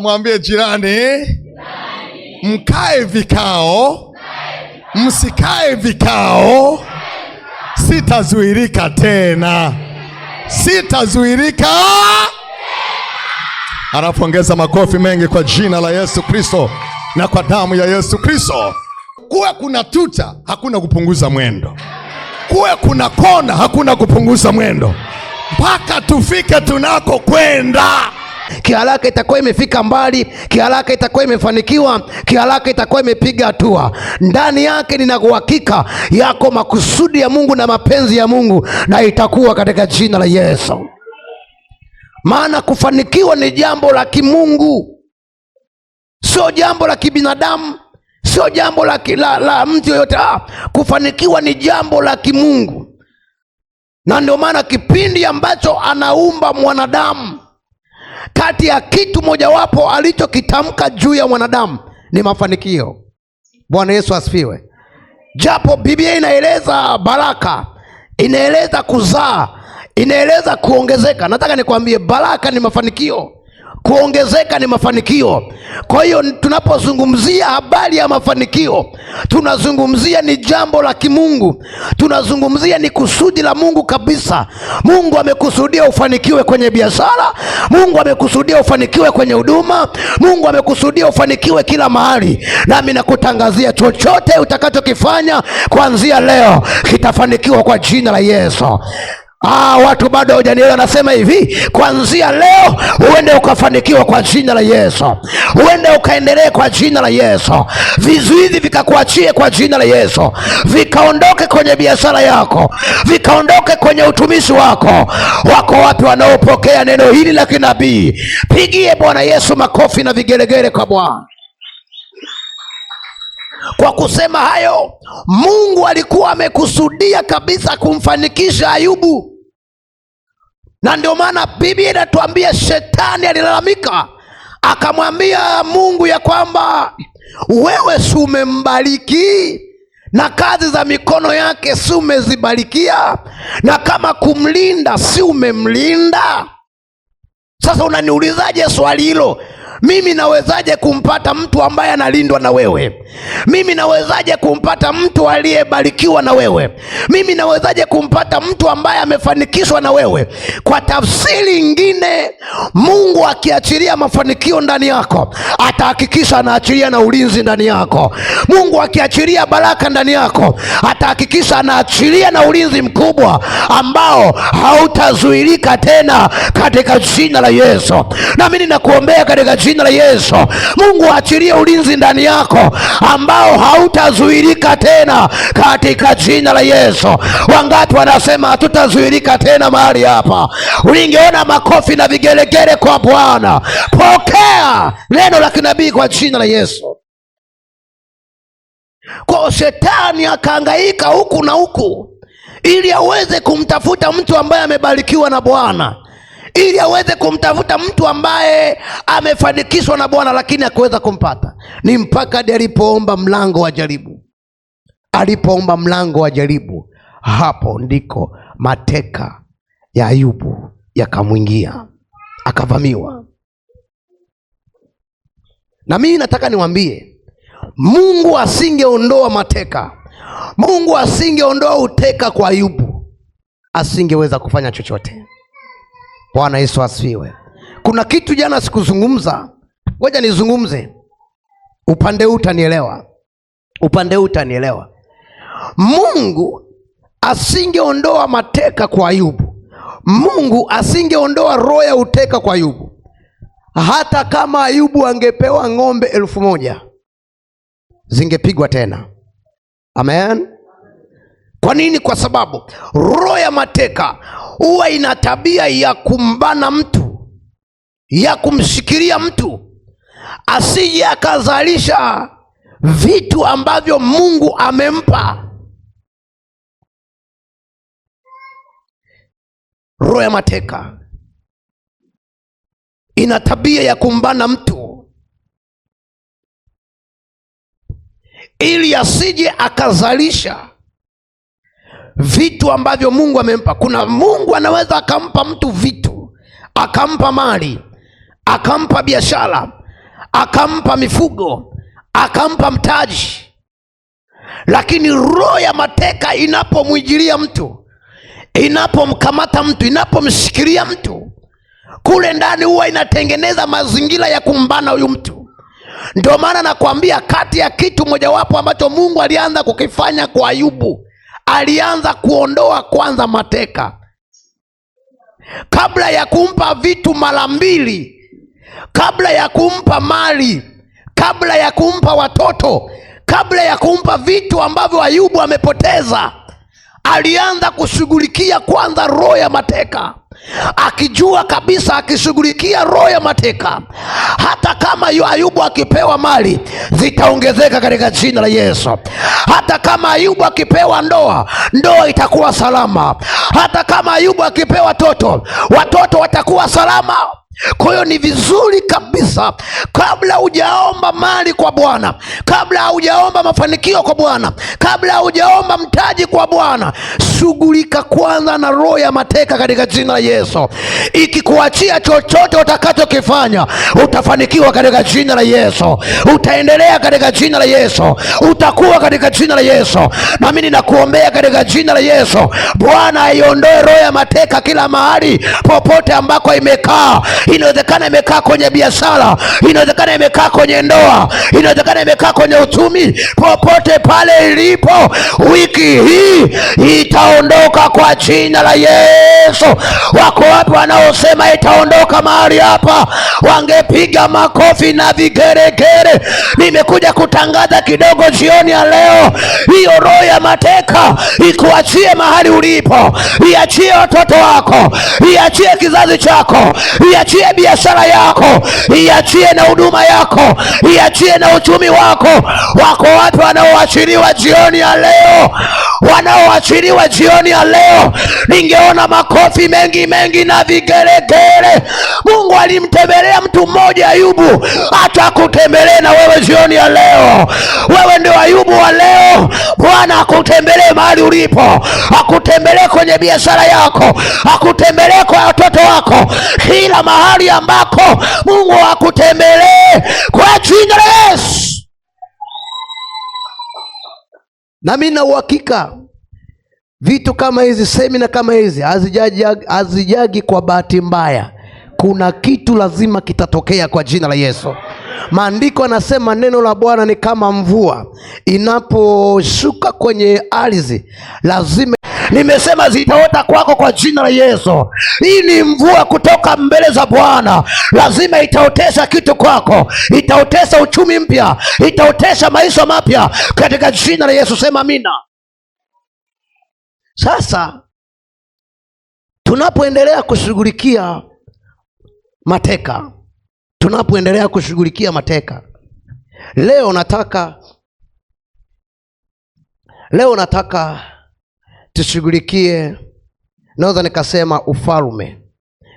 Mwambie jirani, mkae vikao, msikae vikao. Sitazuirika tena, sitazuirika. Anapoongeza makofi mengi kwa jina la Yesu Kristo na kwa damu ya Yesu Kristo. Kuwe kuna tuta, hakuna kupunguza mwendo. Kuwe kuna kona, hakuna kupunguza mwendo, mpaka tufike tunako kwenda. Kiharaka itakuwa imefika mbali, kiharaka itakuwa imefanikiwa, kiharaka itakuwa imepiga hatua. Ndani yake nina uhakika yako makusudi ya Mungu na mapenzi ya Mungu, na itakuwa katika jina la Yesu. Maana kufanikiwa ni jambo la kimungu, sio jambo la kibinadamu, sio jambo la mtu yoyote. Kufanikiwa ni jambo la kimungu, na ndio maana kipindi ambacho anaumba mwanadamu, kati ya kitu mojawapo alichokitamka juu ya mwanadamu ni mafanikio. Bwana Yesu asifiwe. Japo Biblia inaeleza baraka, inaeleza kuzaa, inaeleza kuongezeka, nataka nikwambie baraka ni mafanikio, kuongezeka ni mafanikio. Kwa hiyo tunapozungumzia habari ya mafanikio, tunazungumzia ni jambo la kimungu, tunazungumzia ni kusudi la Mungu kabisa. Mungu amekusudia ufanikiwe kwenye biashara, Mungu amekusudia ufanikiwe kwenye huduma, Mungu amekusudia ufanikiwe kila mahali. Nami nakutangazia chochote utakachokifanya kuanzia leo kitafanikiwa kwa jina la Yesu. Watu bado hawajanielewa. Nasema hivi, kuanzia leo uende ukafanikiwa kwa jina la Yesu, uende ukaendelee kwa jina la Yesu. Vizuizi vikakuachie kwa jina la Yesu, vikaondoke kwenye biashara yako, vikaondoke kwenye utumishi wako. Wako wapi wanaopokea neno hili la kinabii? Pigie Bwana Yesu makofi na vigelegele kwa Bwana. Kwa kusema hayo, Mungu alikuwa amekusudia kabisa kumfanikisha Ayubu, na ndio maana Biblia inatuambia shetani alilalamika, akamwambia Mungu ya kwamba wewe si umembariki, na kazi za mikono yake si umezibarikia, na kama kumlinda si umemlinda. Sasa unaniulizaje swali hilo? Mimi nawezaje kumpata mtu ambaye analindwa na wewe? Mimi nawezaje kumpata mtu aliyebarikiwa na wewe? Mimi nawezaje kumpata mtu ambaye amefanikishwa na wewe? Kwa tafsiri nyingine, Mungu akiachilia mafanikio ndani yako, atahakikisha anaachilia na ulinzi ndani yako. Mungu akiachilia baraka ndani yako, atahakikisha anaachilia na ulinzi mkubwa ambao hautazuilika tena katika jina la Yesu. Na mimi ninakuombea katika jina la Yesu, Mungu aachilie ulinzi ndani yako ambao hautazuilika tena katika jina la Yesu. Wangapi wanasema hatutazuilika tena mahali hapa? Ulingeona makofi na vigelegele kwa Bwana. Pokea neno la kinabii kwa jina la Yesu. Kwa shetani akahangaika huku na huku ili aweze kumtafuta mtu ambaye amebarikiwa na Bwana, ili aweze kumtafuta mtu ambaye amefanikishwa na Bwana, lakini hakuweza kumpata. Ni mpaka hadi alipoomba mlango wa jaribu. Alipoomba mlango wa jaribu, hapo ndiko mateka ya Ayubu yakamwingia, akavamiwa. Na mimi nataka niwaambie, Mungu asingeondoa mateka, Mungu asingeondoa uteka kwa Ayubu, asingeweza kufanya chochote. Bwana Yesu asifiwe. Kuna kitu jana sikuzungumza, ngoja nizungumze. Upande huu utanielewa, upande huu utanielewa. Mungu asingeondoa mateka kwa Ayubu, Mungu asingeondoa roho ya uteka kwa Ayubu, hata kama Ayubu angepewa ng'ombe 1,000 zingepigwa tena. Amen. Kwa nini? Kwa sababu roho ya mateka huwa ina tabia ya kumbana mtu, ya kumshikilia mtu asije akazalisha vitu ambavyo Mungu amempa. Roho ya mateka ina tabia ya kumbana mtu ili asije akazalisha vitu ambavyo Mungu amempa. Kuna Mungu anaweza akampa mtu vitu, akampa mali, akampa biashara, akampa mifugo, akampa mtaji. Lakini roho ya mateka inapomwijilia mtu, inapomkamata mtu, inapomshikilia mtu, kule ndani huwa inatengeneza mazingira ya kumbana huyu mtu. Ndio maana nakwambia, kati ya kitu mojawapo ambacho Mungu alianza kukifanya kwa Ayubu, alianza kuondoa kwanza mateka. Kabla ya kumpa vitu mara mbili, kabla ya kumpa mali, kabla ya kumpa watoto, kabla ya kumpa vitu ambavyo Ayubu amepoteza, alianza kushughulikia kwanza roho ya mateka, akijua kabisa akishughulikia roho ya mateka, hata kama Ayubu akipewa mali zitaongezeka katika jina la Yesu. Hata kama Ayubu akipewa ndoa, ndoa itakuwa salama. Hata kama Ayubu akipewa watoto, watoto watakuwa salama. Kwa hiyo ni vizuri kabisa, kabla hujaomba mali kwa Bwana, kabla hujaomba mafanikio kwa Bwana, kabla hujaomba mtaji kwa Bwana, shughulika kwanza na roho ya mateka katika jina la Yesu. Ikikuachia chochote utakachokifanya, utafanikiwa katika jina la Yesu, utaendelea katika jina la Yesu, utakuwa katika jina la Yesu. Na mimi ninakuombea katika jina la Yesu, Bwana aiondoe roho ya mateka kila mahali popote ambako imekaa. Inawezekana imekaa kwenye biashara, inawezekana imekaa kwenye ndoa, inawezekana imekaa kwenye uchumi. Popote pale ilipo, wiki hii itaondoka kwa jina la Yesu. Wako wapi wanaosema itaondoka mahali hapa? Wangepiga makofi na vigeregere. Nimekuja kutangaza kidogo jioni ya leo, hiyo roho ya mateka ikuachie mahali ulipo. Iachie watoto wako, iachie kizazi chako, iachie biashara yako, iachie na huduma yako, iachie na uchumi wako. Wako watu wanaoachiliwa jioni ya leo, wanaoachiliwa jioni ya leo. Ningeona makofi mengi mengi na vigelegele. Mungu alimtembelea mtu mmoja Ayubu, hata akutembelee na wewe jioni ya leo. Wewe ndio Ayubu wa leo. Bwana akutembelee mahali ulipo, akutembelee kwenye biashara yako, akutembelee kwa watoto wako, kila mahali ambako Mungu akutembelee kwa jina la Yesu. Na mimi na uhakika vitu kama hizi, semina kama hizi hazijagi kwa bahati mbaya. Kuna kitu lazima kitatokea kwa jina la Yesu. Maandiko yanasema neno la Bwana ni kama mvua inaposhuka kwenye ardhi, lazima, nimesema zitaota kwako kwa jina la Yesu. Hii ni mvua kutoka mbele za Bwana, lazima itaotesha kitu kwako, itaotesha uchumi mpya, itaotesha maisha mapya katika jina la Yesu. Sema amina. Sasa tunapoendelea kushughulikia mateka, leo nataka tushughulikie, naweza nikasema ufalme.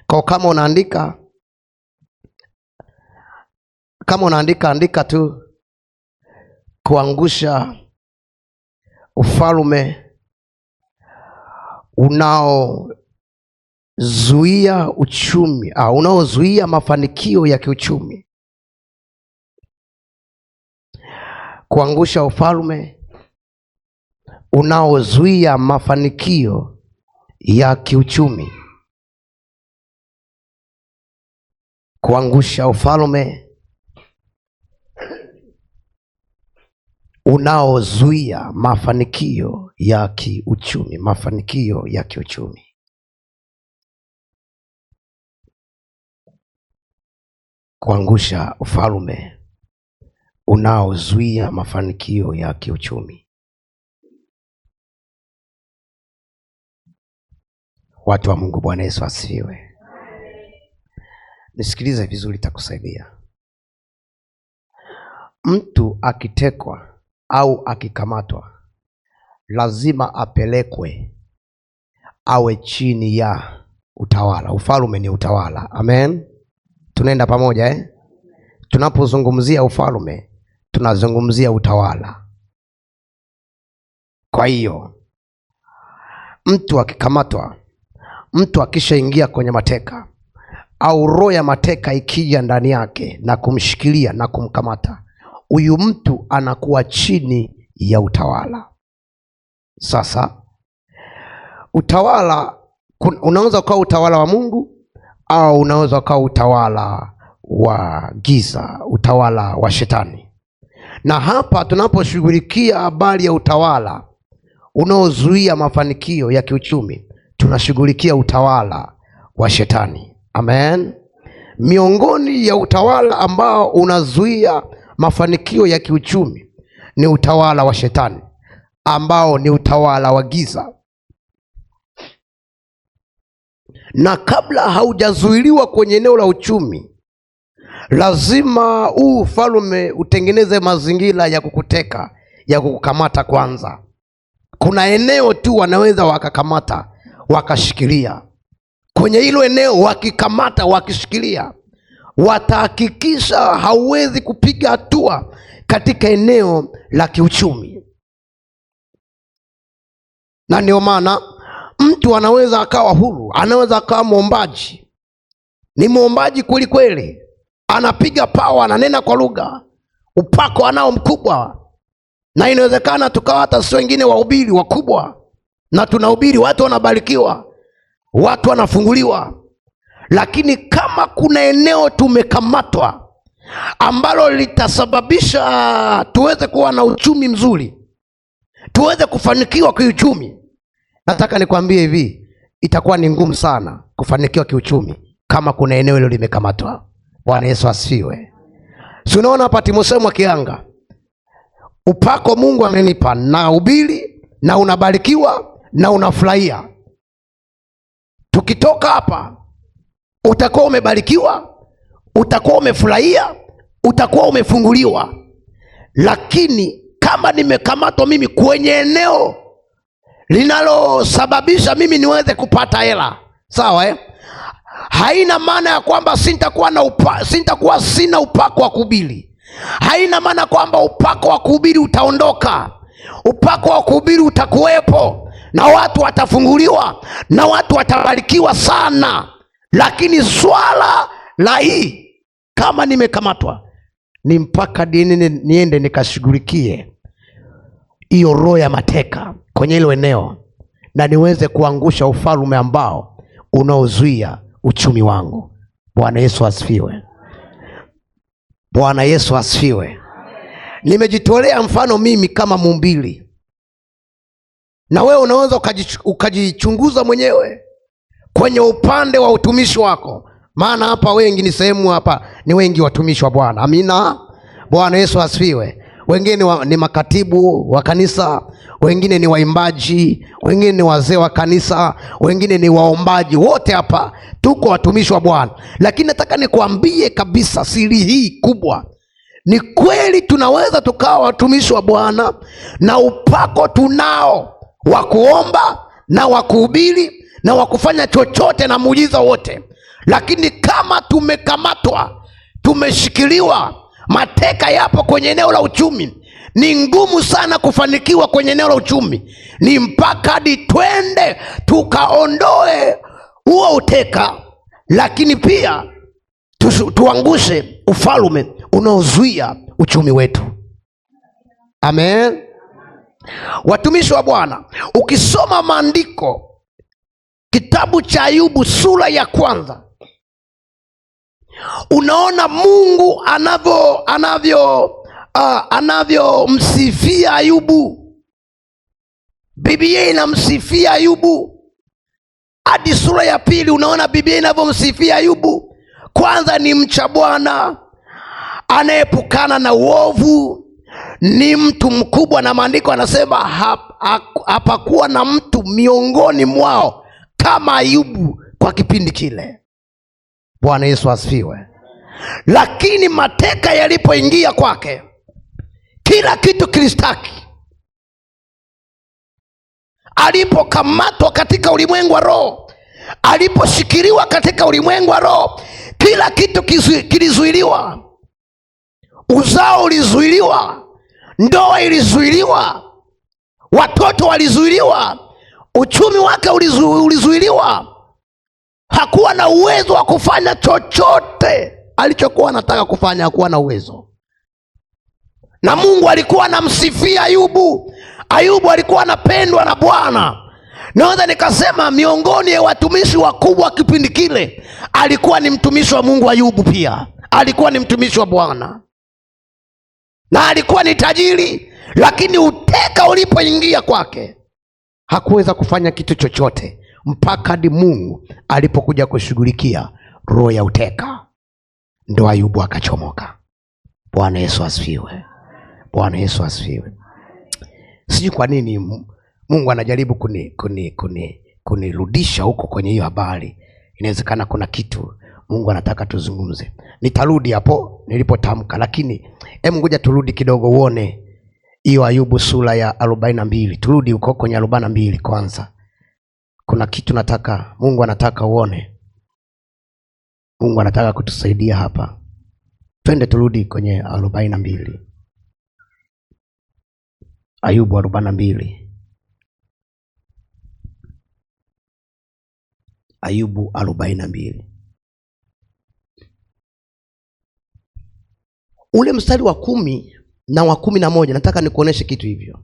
Kwa kama unaandika andika tu, kuangusha ufalme unaozuia uchumi au unaozuia mafanikio ya kiuchumi. Kuangusha ufalme unaozuia mafanikio ya kiuchumi. Kuangusha ufalme unaozuia mafanikio ya kiuchumi, mafanikio ya kiuchumi. Kuangusha ufalme unaozuia mafanikio ya kiuchumi. Watu wa Mungu, Bwana Yesu asifiwe. Nisikilize vizuri, itakusaidia. Mtu akitekwa au akikamatwa, lazima apelekwe, awe chini ya utawala. Ufalme ni utawala. Amen. Tunaenda pamoja Tunapozungumzia ufalme, tunazungumzia utawala. Kwa hiyo mtu akikamatwa, mtu akishaingia kwenye mateka, au roho ya mateka ikija ndani yake na kumshikilia na kumkamata, huyu mtu anakuwa chini ya utawala. Sasa utawala unaweza kuwa utawala wa Mungu au unaweza kuwa utawala wa giza, utawala wa shetani. Na hapa tunaposhughulikia habari ya utawala unaozuia mafanikio ya kiuchumi, tunashughulikia utawala wa shetani. Amen. Miongoni ya utawala ambao unazuia mafanikio ya kiuchumi ni utawala wa shetani, ambao ni utawala wa giza. Na kabla haujazuiliwa kwenye eneo la uchumi, lazima huu ufalme utengeneze mazingira ya kukuteka, ya kukukamata kwanza. Kuna eneo tu wanaweza wakakamata, wakashikilia. Kwenye hilo eneo wakikamata, wakishikilia, watahakikisha hauwezi kupiga hatua katika eneo la kiuchumi. Na ndio maana mtu anaweza akawa huru, anaweza akawa mwombaji, ni mwombaji kweli kweli, anapiga pawa, ananena kwa lugha, upako anao mkubwa, na inawezekana tukawa hata sisi wengine wahubiri wakubwa, na tunahubiri, watu wanabarikiwa, watu wanafunguliwa. Lakini kama kuna eneo tumekamatwa ambalo litasababisha tuweze kuwa na uchumi mzuri, tuweze kufanikiwa kiuchumi, nataka nikwambie hivi, itakuwa ni ngumu sana kufanikiwa kiuchumi kama kuna eneo hilo limekamatwa. Bwana Yesu asifiwe. Si unaona hapa Timotheo akianga, upako Mungu amenipa na ubiri, na unabarikiwa na unafurahia. Tukitoka hapa utakuwa umebarikiwa, utakuwa umefurahia, utakuwa umefunguliwa. Lakini kama nimekamatwa mimi kwenye eneo linalosababisha mimi niweze kupata hela, sawa haina maana ya kwamba sintakuwa sina upako wa kuhubiri. Haina maana kwamba upako wa kuhubiri utaondoka. Upako wa kuhubiri utakuwepo, na watu watafunguliwa, na watu watabarikiwa sana. Lakini swala la hii, kama nimekamatwa, ni mpaka niende nikashughulikie hiyo roho ya mateka kwenye hilo eneo, na niweze kuangusha ufalme ambao unaozuia uchumi wangu. Bwana Yesu asifiwe. Bwana Yesu asifiwe. Nimejitolea mfano mimi kama mhubiri, na wewe unaweza ukajichunguza mwenyewe kwenye upande wa utumishi wako, maana hapa wengi ni sehemu, hapa ni wengi watumishi wa Bwana. Amina. Bwana Yesu asifiwe. Wengine ni makatibu wa kanisa, wengine ni waimbaji, wengine ni wazee wa kanisa, wengine ni waombaji. Wote hapa tuko watumishi wa Bwana. Lakini nataka nikuambie kabisa siri hii kubwa. Ni kweli tunaweza tukawa watumishi wa Bwana na upako tunao wa kuomba na wa kuhubiri na wa kufanya chochote na muujiza wote, lakini kama tumekamatwa, tumeshikiliwa, mateka yapo kwenye eneo la uchumi, ni ngumu sana kufanikiwa kwenye eneo la uchumi. Ni mpaka hadi twende tukaondoe huo uteka, lakini pia tuangushe ufalme unaozuia uchumi wetu. Amen. Watumishi wa Bwana, ukisoma maandiko, kitabu cha Ayubu sura ya 1, unaona Mungu anavyomsifia Ayubu. Biblia inamsifia Ayubu. Hadi sura ya 2 unaona Biblia inavyomsifia Ayubu. Kwanza ni mcha Bwana, anaepukana na uovu, ni mtu mkubwa, na maandiko anasema hapakuwa na mtu miongoni mwao kama Ayubu kwa kipindi kile. Bwana Yesu asifiwe. Lakini mateka yalipoingia kwake, kila kitu kilistaki. Alipokamatwa katika ulimwengu wa roho, aliposhikiliwa katika ulimwengu wa roho, kila kitu kilizuiliwa. Uzao ulizuiliwa, ndoa ilizuiliwa, watoto walizuiliwa, uchumi wake ulizuiliwa. hakuwa na uwezo wa kufanya chochote alichokuwa anataka kufanya. Hakuwa na uwezo, na Mungu alikuwa anamsifia Ayubu. Ayubu alikuwa anapendwa na Bwana. Naweza nikasema miongoni ya watumishi wakubwa kipindi kile alikuwa ni mtumishi wa Mungu. Ayubu pia alikuwa ni mtumishi wa Bwana na alikuwa ni tajiri, lakini uteka ulipoingia kwake hakuweza kufanya kitu chochote mpaka hadi Mungu alipokuja kushughulikia roho ya uteka, ndo Ayubu akachomoka. Bwana Yesu asifiwe. Bwana Yesu asifiwe. Sijui kwa nini Mungu anajaribu kunirudisha huko kwenye hiyo habari. Inawezekana kuna kitu Mungu anataka tuzungumze. Nitarudi hapo nilipotamka, lakini ngoja turudi kidogo uone hiyo Ayubu sura ya 42. Turudi huko kwenye 42 kwanza. Kuna kitu Mungu anataka uone. Mungu anataka kutusaidia hapa. Twende turudi kwenye 42. Ayubu 42. Ayubu 42. Ule mstari wa 10 na wa 11 nataka nikuoneshe kitu hivyo.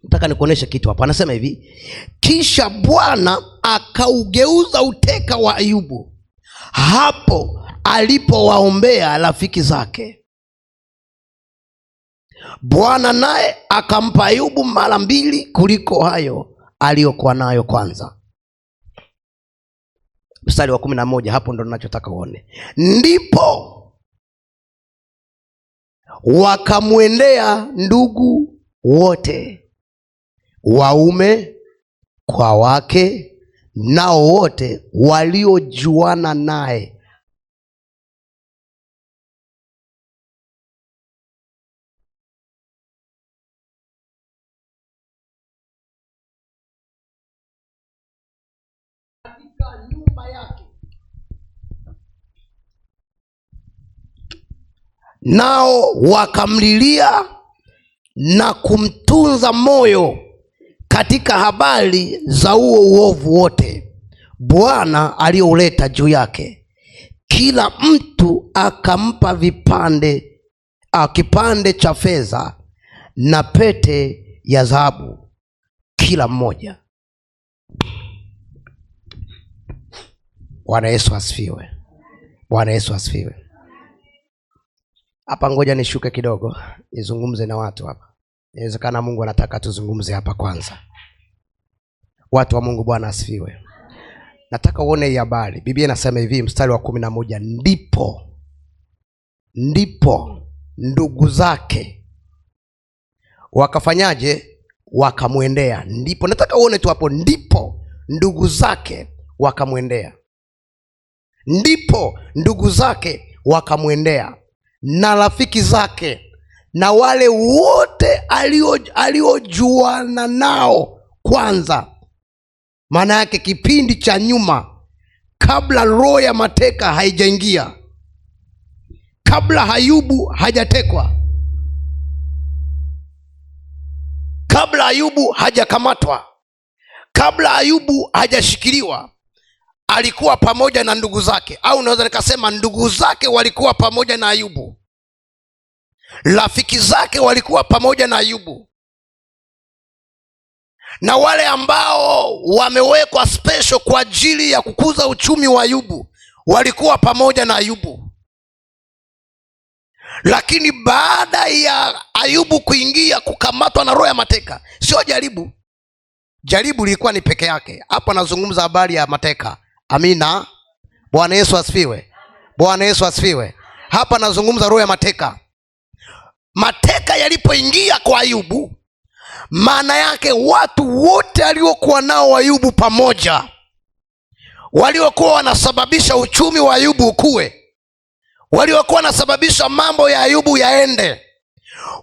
Nataka nikuoneshe kitu hapa. Anasema hivi: kisha Bwana akaugeuza uteka wa Ayubu hapo alipowaombea rafiki zake. Bwana naye akampa Ayubu mara 2 kuliko hayo aliyokuwa nayo kwanza. Mstari wa 11, hapo ndo ninachotaka uone. Ndipo wakamwendea ndugu wote, waume kwa wake, nao wote waliojuana naye. Katika nyumba yake, nao wakamlilia na kumtunza moyo katika habari za huo uovu wote Bwana aliouleta juu yake. Kila mtu akampa kipande cha fedha na pete ya dhahabu kila mmoja. Bwana Yesu asifiwe. Bwana Yesu asifiwe. Hapa ngoja nishuke kidogo nizungumze na watu hapa. Inawezekana Mungu anataka tuzungumze hapa kwanza. Watu wa Mungu, Bwana asifiwe. Nataka uone hii habari. Biblia inasema hivi, mstari wa 11, ndipo ndugu zake wakafanyaje? Wakamwendea. Ndipo nataka uone tu hapo, ndipo ndugu zake wakamwendea. Ndipo ndugu zake wakamwendea na rafiki zake na wale wote aliojuana nao kwanza. Maana yake kipindi cha nyuma, kabla roho ya mateka haijaingia, kabla Ayubu hajatekwa, kabla Ayubu hajakamatwa, kabla Ayubu hajashikiliwa, alikuwa pamoja na ndugu zake, au naweza nikasema ndugu zake walikuwa pamoja na Ayubu, rafiki zake walikuwa pamoja na Ayubu, na wale ambao wamewekwa special kwa ajili ya kukuza uchumi wa Ayubu walikuwa pamoja na Ayubu. Lakini baada ya Ayubu kuingia kukamatwa na roho ya mateka, sio jaribu lilikuwa ni peke yake. Hapa nazungumza habari ya mateka. Amina. Bwana Yesu asifiwe. Bwana Yesu asifiwe. Hapa nazungumza roho ya mateka. Mateka yalipoingia kwa Ayubu, maana yake watu wote aliokuwa nao Ayubu pamoja, waliokuwa wanasababisha uchumi wa Ayubu ukue, waliokuwa wanasababisha mambo ya Ayubu yaende,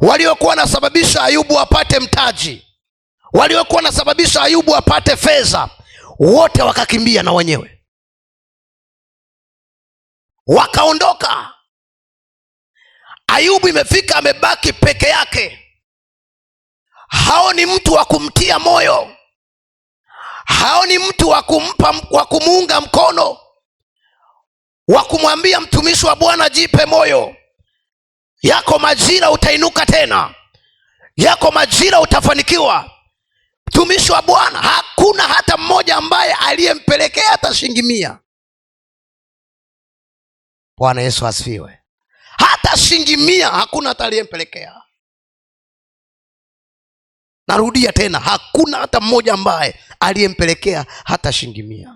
waliokuwa wanasababisha Ayubu apate mtaji, waliokuwa wanasababisha Ayubu apate fedha, wote wakakimbia na wenyewe wakaondoka. Ayubu imefika amebaki peke yake. Haoni mtu wa kumtia moyo, haoni mtu wa kumuunga mkono, wa kumwambia mtumishi wa Bwana, jipe moyo, yako majira utainuka tena, yako majira utafanikiwa. Mtumishi wa Bwana hakuna hata mmoja ambaye aliyempelekea hata shilingi 100. Bwana Yesu asifiwe. Hata shilingi 100 hakuna hata aliyempelekea. Narudia tena, hakuna hata mmoja ambaye aliyempelekea hata shilingi 100.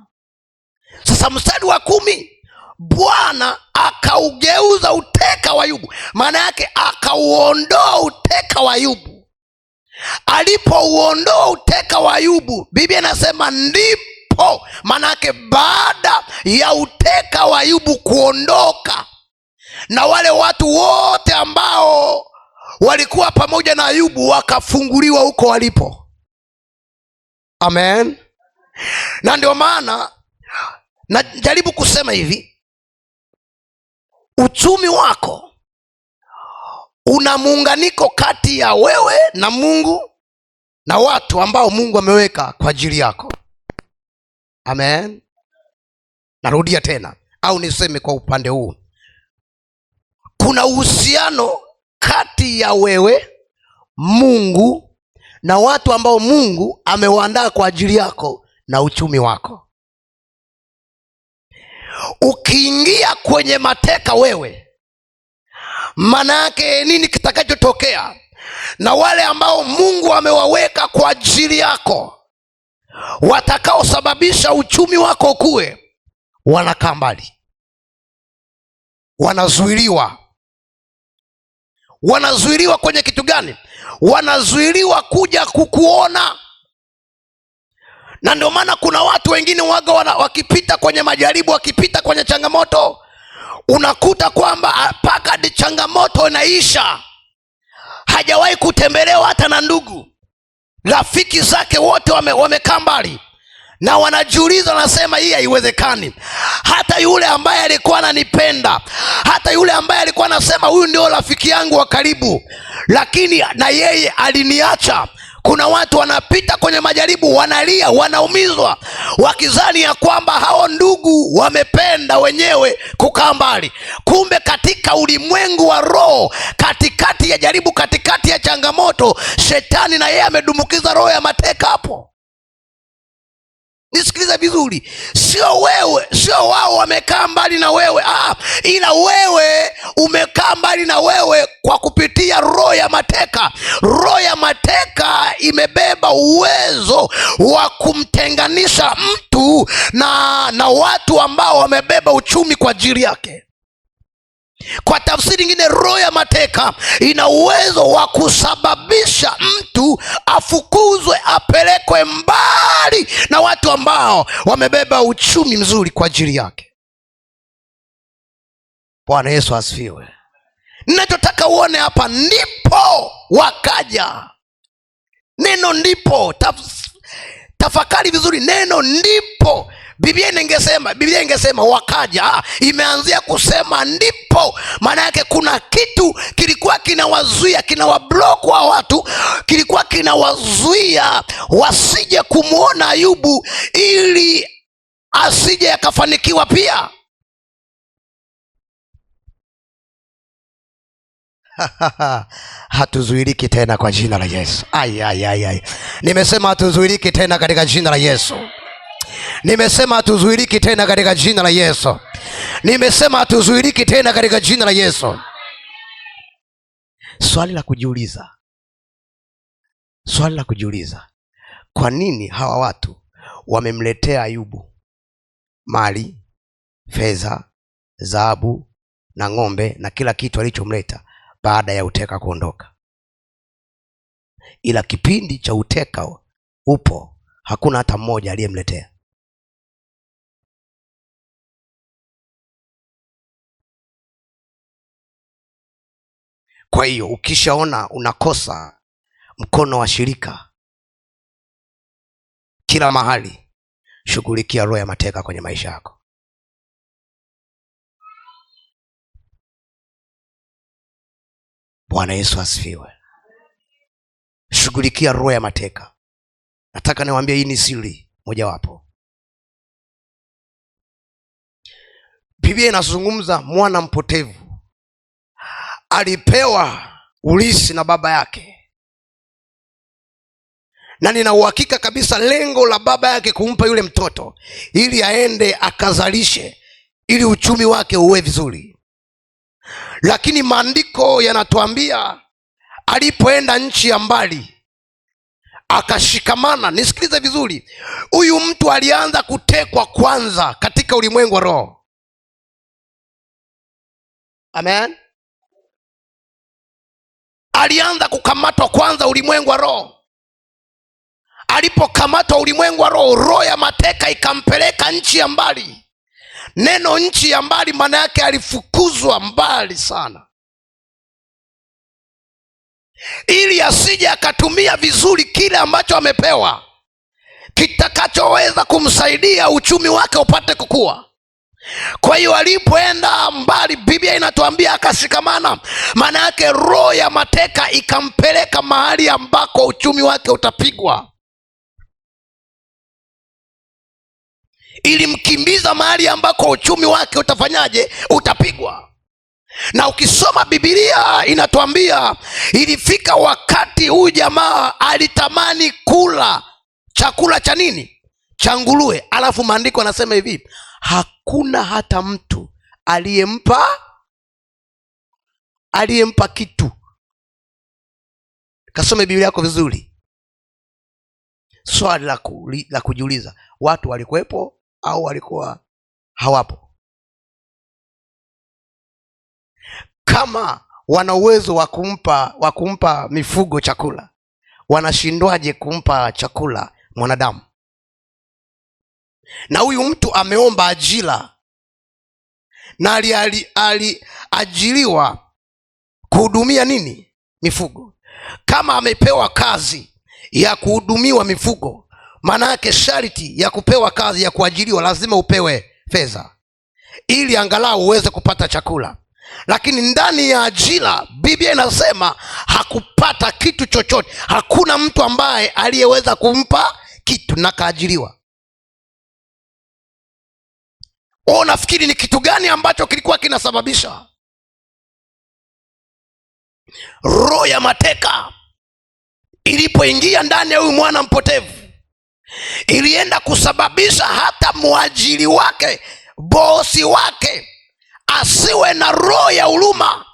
Sasa mstari wa 10, Bwana akaugeuza uteka wa Ayubu. Maana yake akauondoa uteka wa Ayubu. Alipouondoa uteka wa Ayubu, Biblia inasema ndipo, maana yake baada ya uteka wa Ayubu kuondoka, na wale watu wote ambao walikuwa pamoja na Ayubu wakafunguliwa huko walipo. Amen. Na ndio maana najaribu kusema hivi, uchumi wako una muunganiko kati ya wewe na Mungu na watu ambao Mungu ameweka kwa ajili yako. Amen. Narudia tena, au niseme kwa upande huu, kuna uhusiano kati ya wewe, Mungu na watu ambao Mungu amewaandaa kwa ajili yako na uchumi wako. Ukiingia kwenye mateka wewe, maana yake nini kitakachotokea? Na wale ambao Mungu amewaweka kwa ajili yako, watakaosababisha uchumi wako ukue, wanakaa mbali, wanazuiliwa. Wanazuiliwa kwenye kitu gani? Wanazuiliwa kuja kukuona. Na ndio maana kuna watu wengine waga wakipita kwenye majaribu, wakipita kwenye changamoto, unakuta kwamba mpaka changamoto inaisha, hajawahi kutembelewa hata na ndugu, rafiki zake wote wamekaa mbali, na wanajiuliza, wanasema hii haiwezekani. Hata yule ambaye alikuwa ananipenda, hata yule ambaye alikuwa anasema huyu ndio rafiki yangu wa karibu, lakini na yeye aliniacha. Kuna watu wanapita kwenye majaribu, wanalia, wanaumizwa, wakizani ya kwamba hao ndugu wamependa wenyewe kukaa mbali. Kumbe katika ulimwengu wa roho, katikati ya jaribu, katikati ya changamoto, shetani na yeye amedumukiza roho ya mateka hapo. Nisikilize vizuri, sio wewe, sio wao wamekaa mbali na wewe, ila wewe umekaa mbali na wewe kwa kupitia roho ya mateka. Roho ya mateka imebeba uwezo wa kumtenganisha mtu na watu ambao wamebeba uchumi kwa ajili yake. Kwa tafsiri nyingine, roho ya mateka ina uwezo wa kusababisha mtu afukuzwe, apelekwe mbali na watu ambao wamebeba uchumi mzuri kwa ajili yake. Bwana Yesu asifiwe. Ninachotaka uone hapa, ndipo wakaja. Neno ndipo, tafakari vizuri, neno ndipo. Biblia ingesema wakaja, imeanzia kusema ndipo. Maana yake kuna kitu kilikuwa kinawazuia, kinawablock wa watu, kilikuwa kinawazuia wasije kumuona Ayubu ili asije akafanikiwa pia. Hatuzuiliki tena kwa jina la Yesu. Nimesema hatuzuiliki tena katika jina la Yesu. Nimesema hatuzuiliki tena katika jina la Yesu. Nimesema hatuzuiliki tena katika jina la Yesu. Swali la kujiuliza, kwa nini hawa watu wamemletea Ayubu mali, fedha, dhahabu na ng'ombe na kila kitu alichomleta baada ya uteka kuondoka, ila kipindi cha uteka upo hakuna hata mmoja aliyemletea? Kwa hiyo ukishaona unakosa mkono wa shirika kila mahali, shughulikia roho ya mateka kwenye maisha yako. Bwana Yesu asifiwe. Shughulikia roho ya mateka. Nataka niwaambie, hii ni siri. mojawapo. Biblia inazungumza mwana mpotevu alipewa urithi na baba yake, na nina uhakika kabisa lengo la baba yake kumpa yule mtoto ili aende akazalishe, ili uchumi wake uwe vizuri. Lakini maandiko yanatuambia alipoenda nchi ya mbali akashikamana, nisikilize vizuri, huyu mtu alianza kutekwa kwanza katika ulimwengu wa roho. Amen. Alianza kukamatwa kwanza ulimwengu wa roho. Alipokamatwa ulimwengu wa roho, roho ya mateka ikampeleka nchi ya mbali. Neno nchi ya mbali maana yake alifukuzwa mbali sana, ili asije akatumia vizuri kile ambacho amepewa, kitakachoweza kumsaidia uchumi wake upate kukua. Kwa hiyo alipoenda mbali, Biblia inatuambia akashikamana. Maana yake roho ya mateka ikampeleka mahali ambako uchumi wake utapigwa, ilimkimbiza mahali ambako uchumi wake utafanyaje? Utapigwa. Na ukisoma Biblia inatuambia ilifika wakati huyu jamaa alitamani kula chakula cha nini? Cha nguruwe. Alafu maandiko anasema hivi, hakuna hata mtu aliyempa kitu. Kasome Biblia yako vizuri. Swali la kujiuliza, watu walikuwepo au walikuwa hawapo? Kama wana uwezo wa kumpa mifugo chakula, wanashindwaje kumpa chakula mwanadamu? Na huyu mtu ameomba ajira na aliajiriwa kuhudumia nini? Mifugo. Kama amepewa kazi ya kuhudumiwa mifugo, maana yake sharti ya kupewa kazi ya kuajiriwa lazima upewe fedha ili angalau uweze kupata chakula. Lakini ndani ya ajira Biblia inasema hakupata kitu chochote. Hakuna mtu ambaye aliyeweza kumpa kitu na kaajiriwa. Unafikiri ni kitu gani ambacho kilikuwa kinasababisha roho ya mateka ilipoingia ndani ya huyu mwana mpotevu? Ilienda kusababisha hata mwajiri wake, bosi wake, asiwe na roho ya huruma.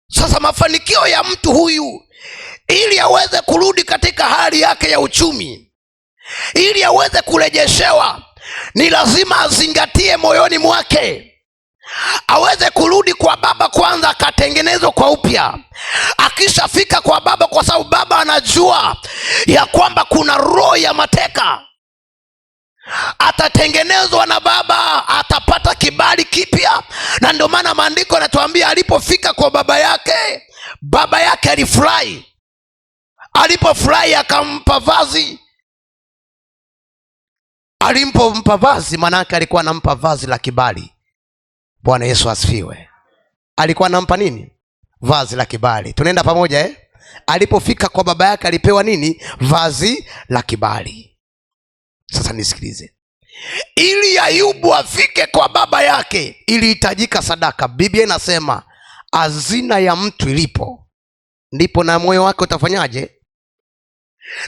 Sasa mafanikio ya mtu huyu, ili aweze kurudi katika hali yake ya uchumi, ili aweze kurejeshewa, ni lazima azingatie moyoni mwake, aweze kurudi kwa baba kwanza, akatengenezwa kwa upya. Akishafika kwa baba, kwa sababu baba anajua ya kwamba kuna roho ya mateka, atatengenezwa na baba, atapata kibali kipya. Na ndio maana maandiko yanatuambia alipofika kwa baba yake alifurahi. Alipofurahi akampa vazi. Alipompa vazi, manake alikuwa anampa vazi la kibali. Bwana Yesu asifiwe. Alikuwa anampa nini? Vazi la kibali. Tunaenda pamoja Alipofika kwa baba yake alipewa nini? Vazi la kibali. Sasa nisikilize, ili Ayubu afike kwa baba yake ilihitajika sadaka. Biblia inasema hazina ya mtu ilipo, ndipo na moyo wake utafanyaje?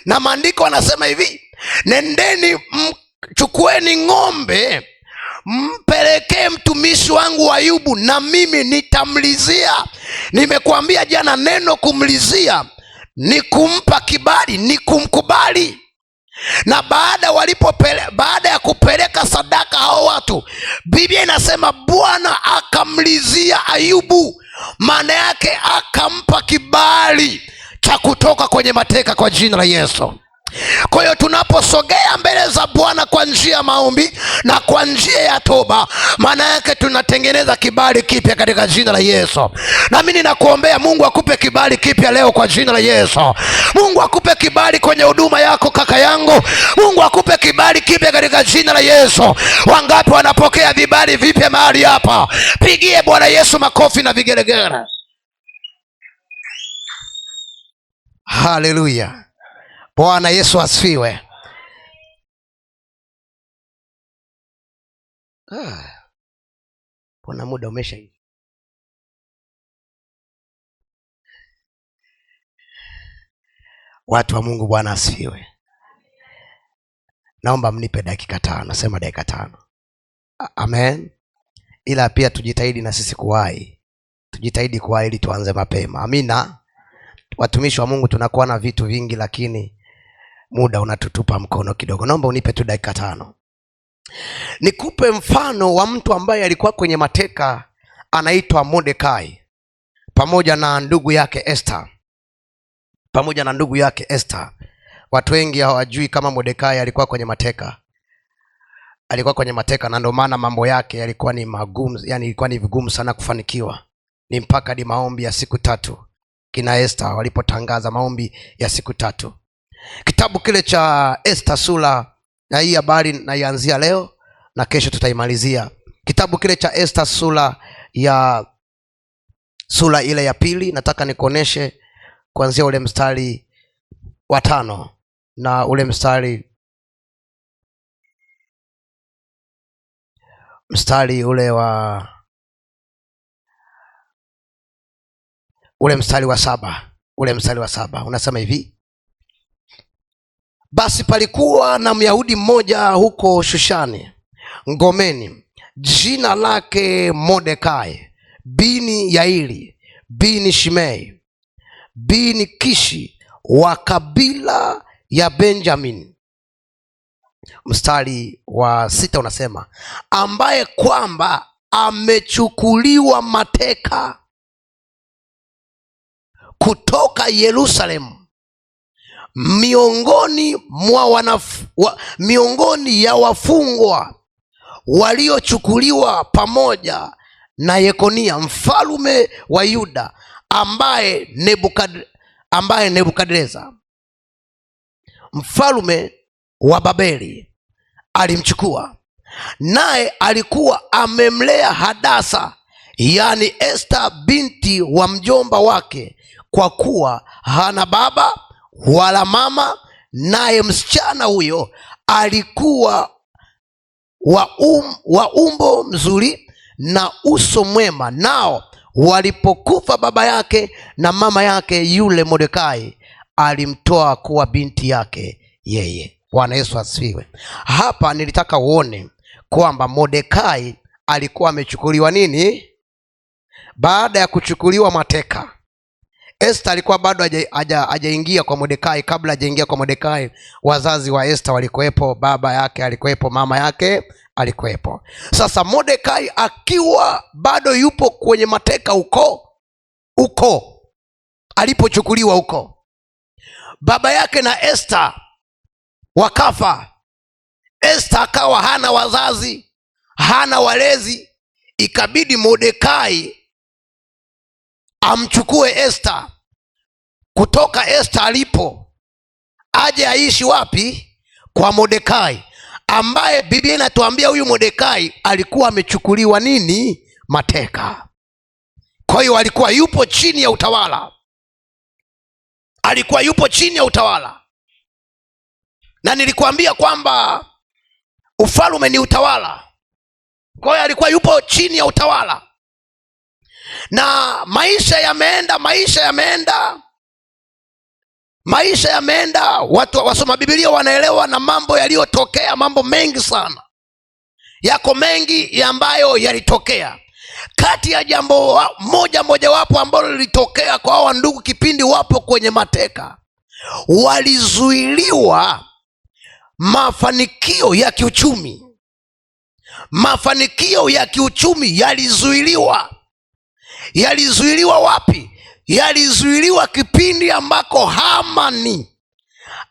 Na maandiko anasema hivi, nendeni chukueni ng'ombe mpelekee mtumishi wangu Ayubu, na mimi nitamlizia. Nimekuambia jana, neno kumlizia ni kumpa kibali, ni kumkubali. Na baada ya kupeleka sadaka hao watu, Biblia inasema Bwana akamlizia Ayubu. Maana yake akampa kibali cha kutoka kwenye mateka kwa jina la Yesu. Kwa hiyo tunaposogea mbele za Bwana kwa njia ya maombi na kwa njia ya toba, maana yake tunatengeneza kibali kipya katika jina la Yesu. Na mimi ninakuombea Mungu akupe kibali kipya leo kwa jina la Yesu. Mungu akupe kibali kwenye huduma yako kaka yangu. Mungu akupe kibali kipya katika jina la Yesu. Wangapi wanapokea vibali vipya mahali hapa? Pigie Bwana Yesu makofi na vigelegele. Haleluya, Bwana Yesu asifiwe. Bona muda umesha hivi. Watu wa Mungu, Bwana asifiwe. Naomba mnipe dakika 5. Sema dakika 5. Amen. Ila pia tujitahidi na sisi kuwahi. Tujitahidi kuwahi ili tuanze mapema. Amina. Watumishi wa Mungu tunakuwa na vitu vingi, lakini muda unatutupa mkono kidogo. Naomba unipe tu dakika 5. Nikupe mfano wa mtu ambaye alikuwa kwenye mateka, anaitwa Mordekai pamoja na ndugu yake Esther. Watu wengi hawajui kama Mordekai alikuwa kwenye mateka, na ndio maana mambo yake yalikuwa ni magumu, yani ilikuwa ni vigumu sana kufanikiwa. Ni mpaka di maombi ya siku 3 kina Esther walipotangaza maombi ya siku 3. Kitabu kile cha Esther sura, na hii habari naianzia leo na kesho tutaimalizia. Kitabu kile cha Esther sura ile ya 2, nataka nikuoneshe kuanzia ule mstari wa 5 na ule mstari ule mstari wa 7. Ule mstari wa 7 unasema hivi: basi palikuwa na Myahudi mmoja huko Shushani ngomeni, jina lake Mordekai bini Yairi bini Shimei bini Kishi wa kabila ya Benjamin. Mstari wa 6 unasema, ambaye kwamba amechukuliwa mateka kutoka Yerusalemu miongoni ya wafungwa waliochukuliwa pamoja na Yekonia mfalume wa Yuda, ambaye Nebukadreza mfalume wa Babeli alimchukua, naye alikuwa amemlea Hadasa, yani Esther binti wa mjomba wake, kwa kuwa hana baba wala mama, naye msichana huyo alikuwa wa umbo mzuri na uso mwema. Nao walipokufa baba yake na mama yake, yule Mordekai alimtoa kuwa binti yake yeye. Bwana Yesu asifiwe. Hapa nilitaka uone kwamba Mordekai alikuwa amechukuliwa nini? Baada ya kuchukuliwa mateka, Esther alikuwa bado hajaingia kwa Mordekai. Kabla hajaingia kwa Mordekai, wazazi wa Esther walikuwepo, baba yake alikuwepo, mama yake alikuwepo. Sasa Mordekai akiwa bado yupo kwenye mateka huko alipochukuliwa huko, baba yake na Esther wakafa. Esther akawa hana wazazi, hana walezi, ikabidi Mordekai amchukue Esther kutoka Esther alipo, aje aishi wapi? Kwa Mordekai, ambaye Biblia inatuambia huyu Mordekai alikuwa amechukuliwa nini? Mateka. Kwa hiyo alikuwa yupo chini ya utawala, na nilikuambia kwamba ufalme ni utawala. Kwa hiyo alikuwa yupo chini ya utawala, na maisha yameenda. Watu wasoma Biblia wanaelewa na mambo yaliyotokea, mambo mengi sana, yako mengi ambayo yalitokea. Kati ya jambo mojawapo ambalo lilitokea kwa hawa ndugu kipindi wapo kwenye mateka, walizuiliwa mafanikio ya kiuchumi. Yalizuiliwa wapi? Yalizuiliwa kipindi ambako Hamani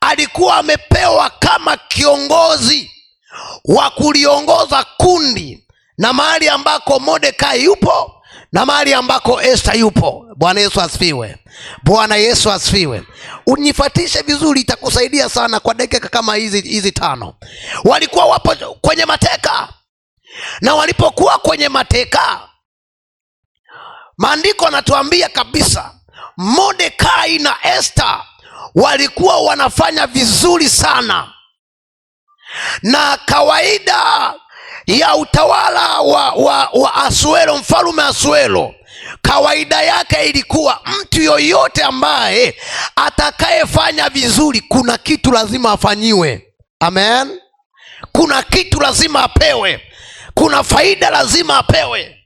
alikuwa amepewa kama kiongozi wa kuliongoza kundi, na mahali ambako Mordekai yupo na mahali ambako Esther yupo. Bwana Yesu asifiwe. Unifuatishe vizuri, itakusaidia sana kwa dakika kama hizi 5. Walikuwa wapo kwenye mateka, na walipokuwa kwenye mateka, maandiko yanatuambia kabisa Mordekai na Esther walikuwa wanafanya vizuri sana, na kawaida ya utawala wa Asuero, mfalme Asuero, kawaida yake ilikuwa mtu yoyote ambaye atakayefanya vizuri, kuna kitu lazima afanyiwe. Amen. Kuna kitu lazima apewe, kuna faida lazima apewe.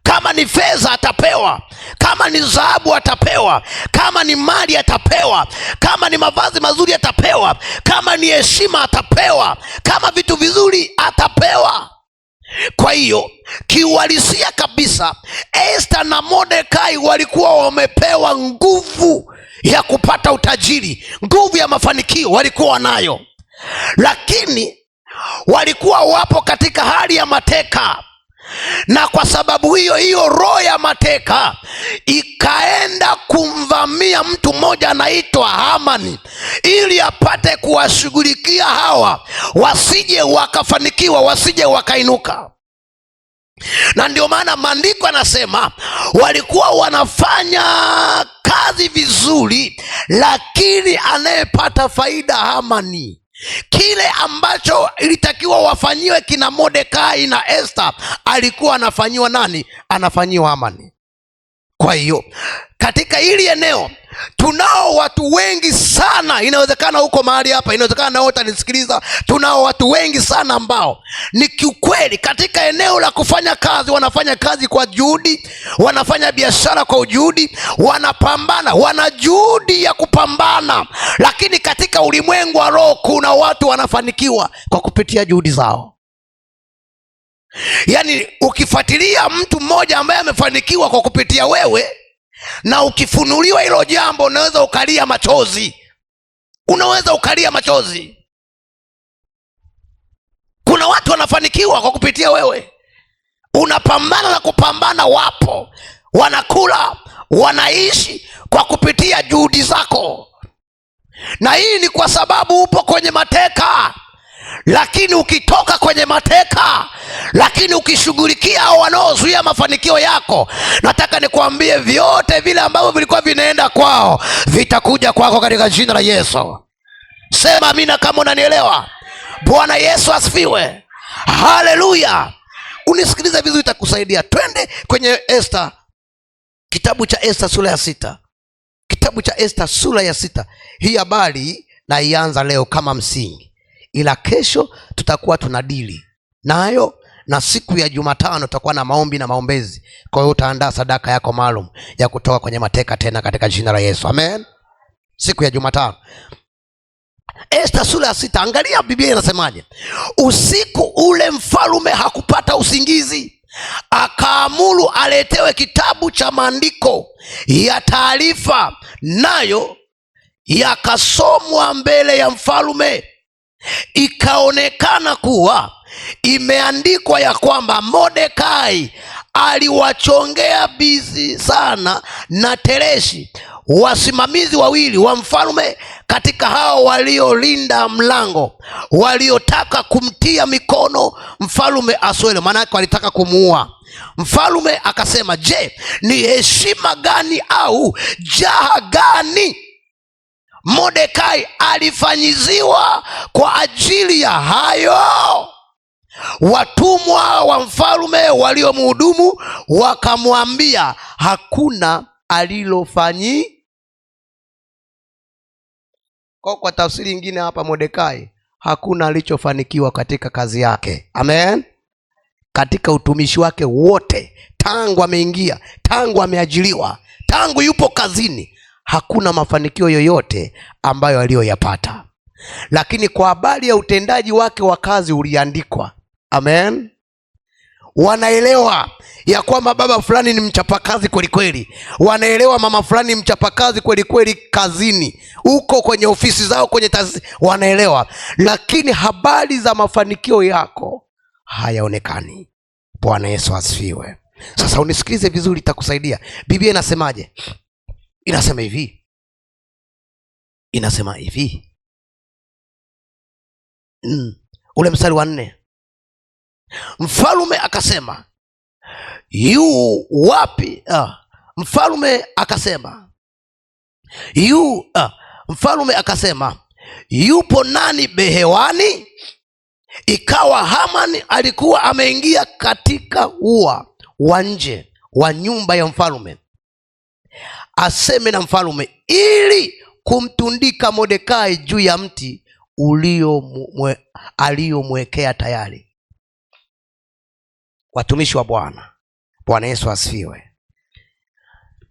Kama ni fedha atapewa, kama ni dhahabu atapewa, kama ni mali atapewa, kama ni mavazi mazuri atapewa, kama ni heshima atapewa, kama vitu vizuri atapewa. Kwa hiyo kiuhalisia kabisa, Esta na Mordekai walikuwa wamepewa nguvu ya kupata utajiri, nguvu ya mafanikio walikuwa nayo, lakini walikuwa wapo katika hali ya mateka. Na kwa sababu hiyo roho ya mateka ikaenda kumvamia mtu mmoja anaitwa Hamani, ili apate kuwashughulikia hawa wasije wakafanikiwa, wasije wakainuka. Na ndio maana maandiko yanasema walikuwa wanafanya kazi vizuri, lakini anayepata faida Hamani. Kile ambacho ilitakiwa wafanyiwe kina Mordekai na Esta, alikuwa anafanyiwa nani? Anafanyiwa Hamani. Kwa hiyo katika hili eneo tunao watu wengi sana, inawezekana huko mahali hapa, inawezekana na wote nisikiliza, tunao watu wengi sana ambao ni kiukweli katika eneo la kufanya kazi, wanafanya kazi kwa juhudi, wanafanya biashara kwa juhudi, wanapambana, wana juhudi ya kupambana, lakini katika ulimwengu wa roho kuna watu wanafanikiwa kwa kupitia juhudi zao. Yaani ukifuatilia mtu mmoja ambaye amefanikiwa kwa kupitia wewe, na ukifunuliwa hilo jambo, unaweza ukalia machozi, unaweza ukalia machozi. Kuna watu wanafanikiwa kwa kupitia wewe, unapambana na kupambana, wapo wanakula, wanaishi kwa kupitia juhudi zako. Na hii ni kwa sababu upo kwenye mateka. Lakini ukitoka kwenye mateka, lakini ukishughulikia hao wanaozuia mafanikio yako, nataka nikwambie vyote vile ambavyo vilikuwa vinaenda kwao vitakuja kwako katika jina la Yesu. Sema amina kama unanielewa. Bwana Yesu asifiwe. Haleluya. Unisikilize vizuri, itakusaidia. Twende kwenye Esta, kitabu cha Esta sura ya 6. Kitabu cha Esta sura ya 6. Hii habari na ianza leo kama msingi, ila kesho tutakuwa tunadili nayo, na siku ya Jumatano tutakuwa na maombi na maombezi. Kwa hiyo utaandaa sadaka yako maalum ya kutoka kwenye mateka tena katika jina la Yesu. Amen. Siku ya Jumatano. Esta sura ya 6, angalia Biblia inasemaje. Usiku ule mfalme hakupata usingizi, akaamuru aletewe kitabu cha maandiko ya taarifa, nayo yakasomwa mbele ya mfalme. Ikaonekana kuwa imeandikwa ya kwamba Mordekai aliwachongea Bigthana na Tereshi, wasimamizi wawili wa mfalme, katika hao waliolinda mlango, waliotaka kumtia mikono mfalme Asuero. Maana yake walitaka kumuua mfalme. Akasema, je, ni heshima gani au jaha gani Mordekai alifanyiziwa kwa ajili ya hayo? Watumwa wa mfalme waliomhudumu wakamwambia, hakuna alilofanyi. Kwa tafsiri nyingine hapa, Mordekai hakuna alichofanikiwa katika kazi yake. Amen. Katika utumishi wake wote, tangu ameingia, tangu ameajiriwa, tangu yupo kazini, hakuna mafanikio yoyote ambayo aliyoyapata. Lakini kwa habari ya utendaji wake wa kazi uliandikwa. Amen. Wanaelewa ya kwamba baba fulani ni mchapakazi kweli kweli, wanaelewa mama fulani ni mchapakazi kweli kweli kazini, huko kwenye ofisi zao, kwenye taasisi, wanaelewa. Lakini habari za mafanikio yako hayaonekani. Bwana Yesu asifiwe. Sasa unisikilize vizuri, itakusaidia. Biblia inasemaje? Inasema hivi ule mstari wa 4, mfalme akasema, yu wapi? Mfalme akasema, Mfalme akasema, yupo nani behewani? Ikawa Hamani alikuwa ameingia katika ua wa nje wa nyumba ya mfalme, aseme na mfalme, ili kumtundika Mordekai juu ya mti aliyomwekea tayari. Watumishi wa Bwana, Bwana Yesu asifiwe.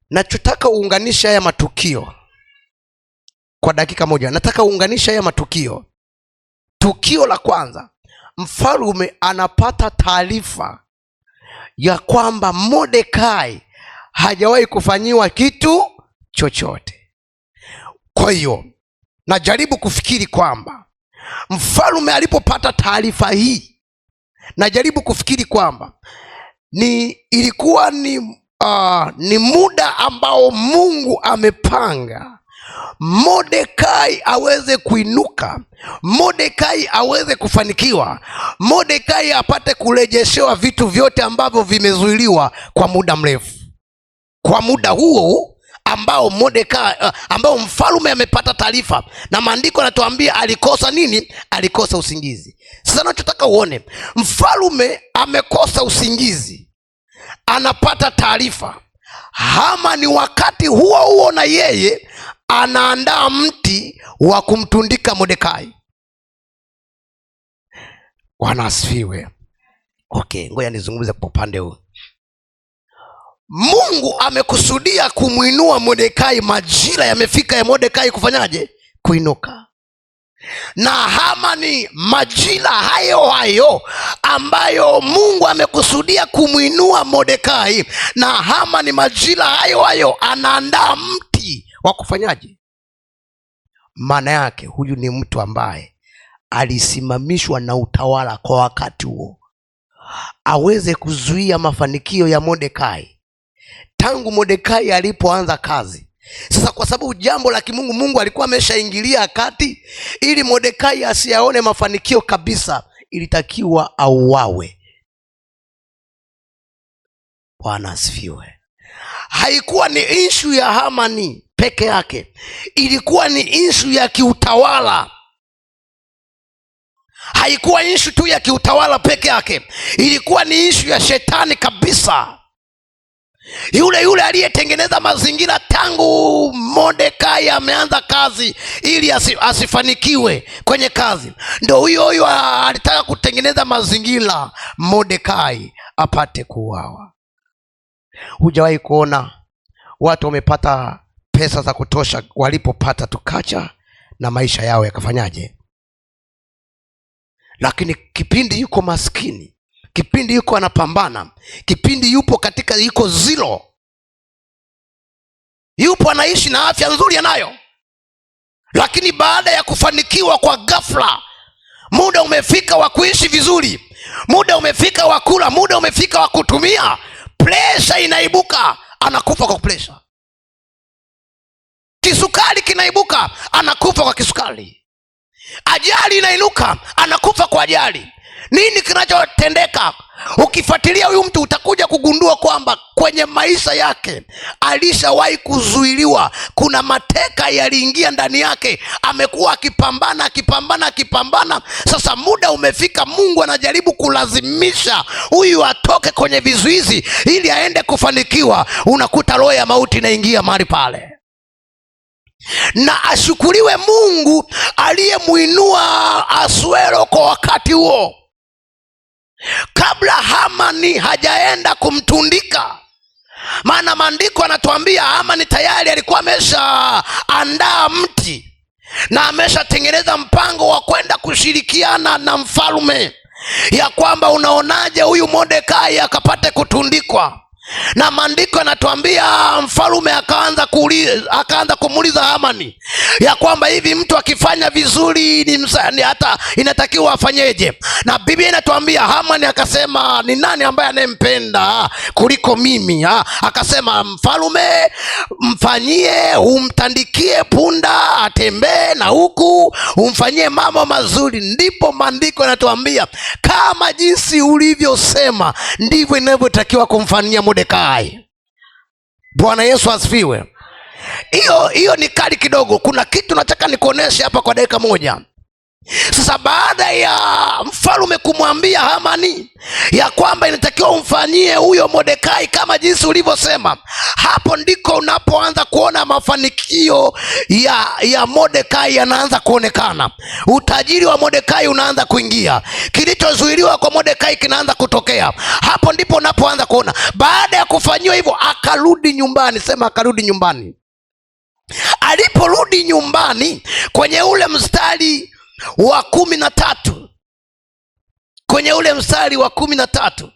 Nachotaka uunganisha haya matukio kwa dakika moja. Nataka uunganisha haya matukio. Tukio la kwanza, mfalme anapata taarifa ya kwamba Mordekai hajawahi kufanyiwa kitu chochote. Kwa hiyo najaribu kufikiri kwamba mfalme alipopata taarifa hii, najaribu kufikiri kwamba ilikuwa ni muda ambao Mungu amepanga Mordekai aweze kuinuka, Mordekai aweze kufanikiwa, Mordekai apate kurejeshewa vitu vyote ambavyo vimezuiliwa kwa muda mrefu. Kwa muda huo ambao Mordekai ambao mfalme amepata taarifa, na maandiko yanatuambia alikosa nini? Alikosa usingizi. Sasa nachotaka uone, mfalme amekosa usingizi, anapata taarifa. Hamani wakati huo huo na yeye anaandaa mti wa kumtundika Mordekai. Bwana asifiwe. Okay, ngoja nizungumze kwa upande huu. Mungu amekusudia kumwinua Mordekai. Majira yamefika ya Mordekai kufanyaje? Kuinuka. Na Hamani, majira hayo hayo ambayo Mungu amekusudia kumwinua Mordekai, na Hamani majira hayo hayo anaandaa mti wa kufanyaje? Maana yake huyu ni mtu ambaye alisimamishwa na utawala kwa wakati huo aweze kuzuia mafanikio ya Mordekai tangu Mordekai alipoanza kazi. Sasa kwa sababu jambo la kimungu, Mungu alikuwa ameshaingilia kati ili Mordekai asiyaone mafanikio kabisa, ilitakiwa auawe. Bwana asifiwe. Haikuwa ni issue ya Hamani peke yake, ilikuwa ni issue ya kiutawala. Haikuwa issue tu ya kiutawala peke yake, ilikuwa ni issue ya shetani kabisa. Yule aliyetengeneza mazingira tangu Mordekai ameanza kazi ili asifanikiwe kwenye kazi, ndio huyo alitaka kutengeneza mazingira Mordekai apate kuuawa. Hujawahi kuona watu wamepata pesa za kutosha, walipopata tukacha na maisha yao yakafanyaje? Lakini kipindi yuko maskini, kipindi yuko anapambana, kipindi yuko zero, yupo anaishi na afya nzuri anayo, lakini baada ya kufanikiwa kwa ghafla, muda umefika wa kuishi vizuri, muda umefika wa kula, muda umefika wa kutumia, pressure inaibuka, anakufa kwa pressure. Kisukari kinaibuka, anakufa kwa kisukari. Ajali inainuka, anakufa kwa ajali. Nini kinachotendeka? Ukifuatilia huyu mtu utakuja kugundua kwamba kwenye maisha yake alishawahi kuzuiliwa. Kuna mateka yaliingia ndani yake, amekuwa akipambana. Sasa muda umefika, Mungu anajaribu kulazimisha huyu atoke kwenye vizuizi ili aende kufanikiwa. Unakuta roho ya mauti inaingia mahali pale. Na ashukuriwe Mungu aliyemuinua Asuero kwa wakati huo, kabla Hamani hajaenda kumtundika. Maana maandiko anatuambia Hamani tayari alikuwa ameshaandaa mti na ameshatengeneza mpango wa kwenda kushirikiana na mfalme, ya kwamba unaonaje huyu Mordekai akapate kutundikwa. Na maandiko yanatuambia mfalme akaanza kumuuliza Hamani ya kwamba hivi mtu akifanya vizuri ni hata inatakiwa afanyeje? Na Biblia inatuambia Hamani akasema, ni nani ambaye anayempenda kuliko mimi? Akasema, mfalme mfanyie, umtandikie punda atembee na huku, umfanyie mambo mazuri. Ndipo maandiko yanatuambia kama jinsi ulivyosema ndivyo inavyotakiwa kumfanyia Mordekai. Bwana Yesu asifiwe. Hiyo ni kali kidogo. Kuna kitu nataka nikuoneshe hapa kwa dakika moja. Sasa baada ya mfalme kumwambia Hamani ya kwamba inatakiwa umfanyie huyo Mordekai kama jinsi ulivyosema, hapo ndiko unapoanza kuona mafanikio ya Mordekai yanaanza kuonekana. Utajiri wa Mordekai unaanza kuingia, kilichozuiliwa kwa Mordekai kinaanza kutokea. Hapo ndipo unapoanza kuona. Baada ya kufanyiwa hivyo, akarudi nyumbani. Sema akarudi nyumbani. Aliporudi nyumbani, kwenye ule mstari wa 13, kwenye ule mstari wa 13,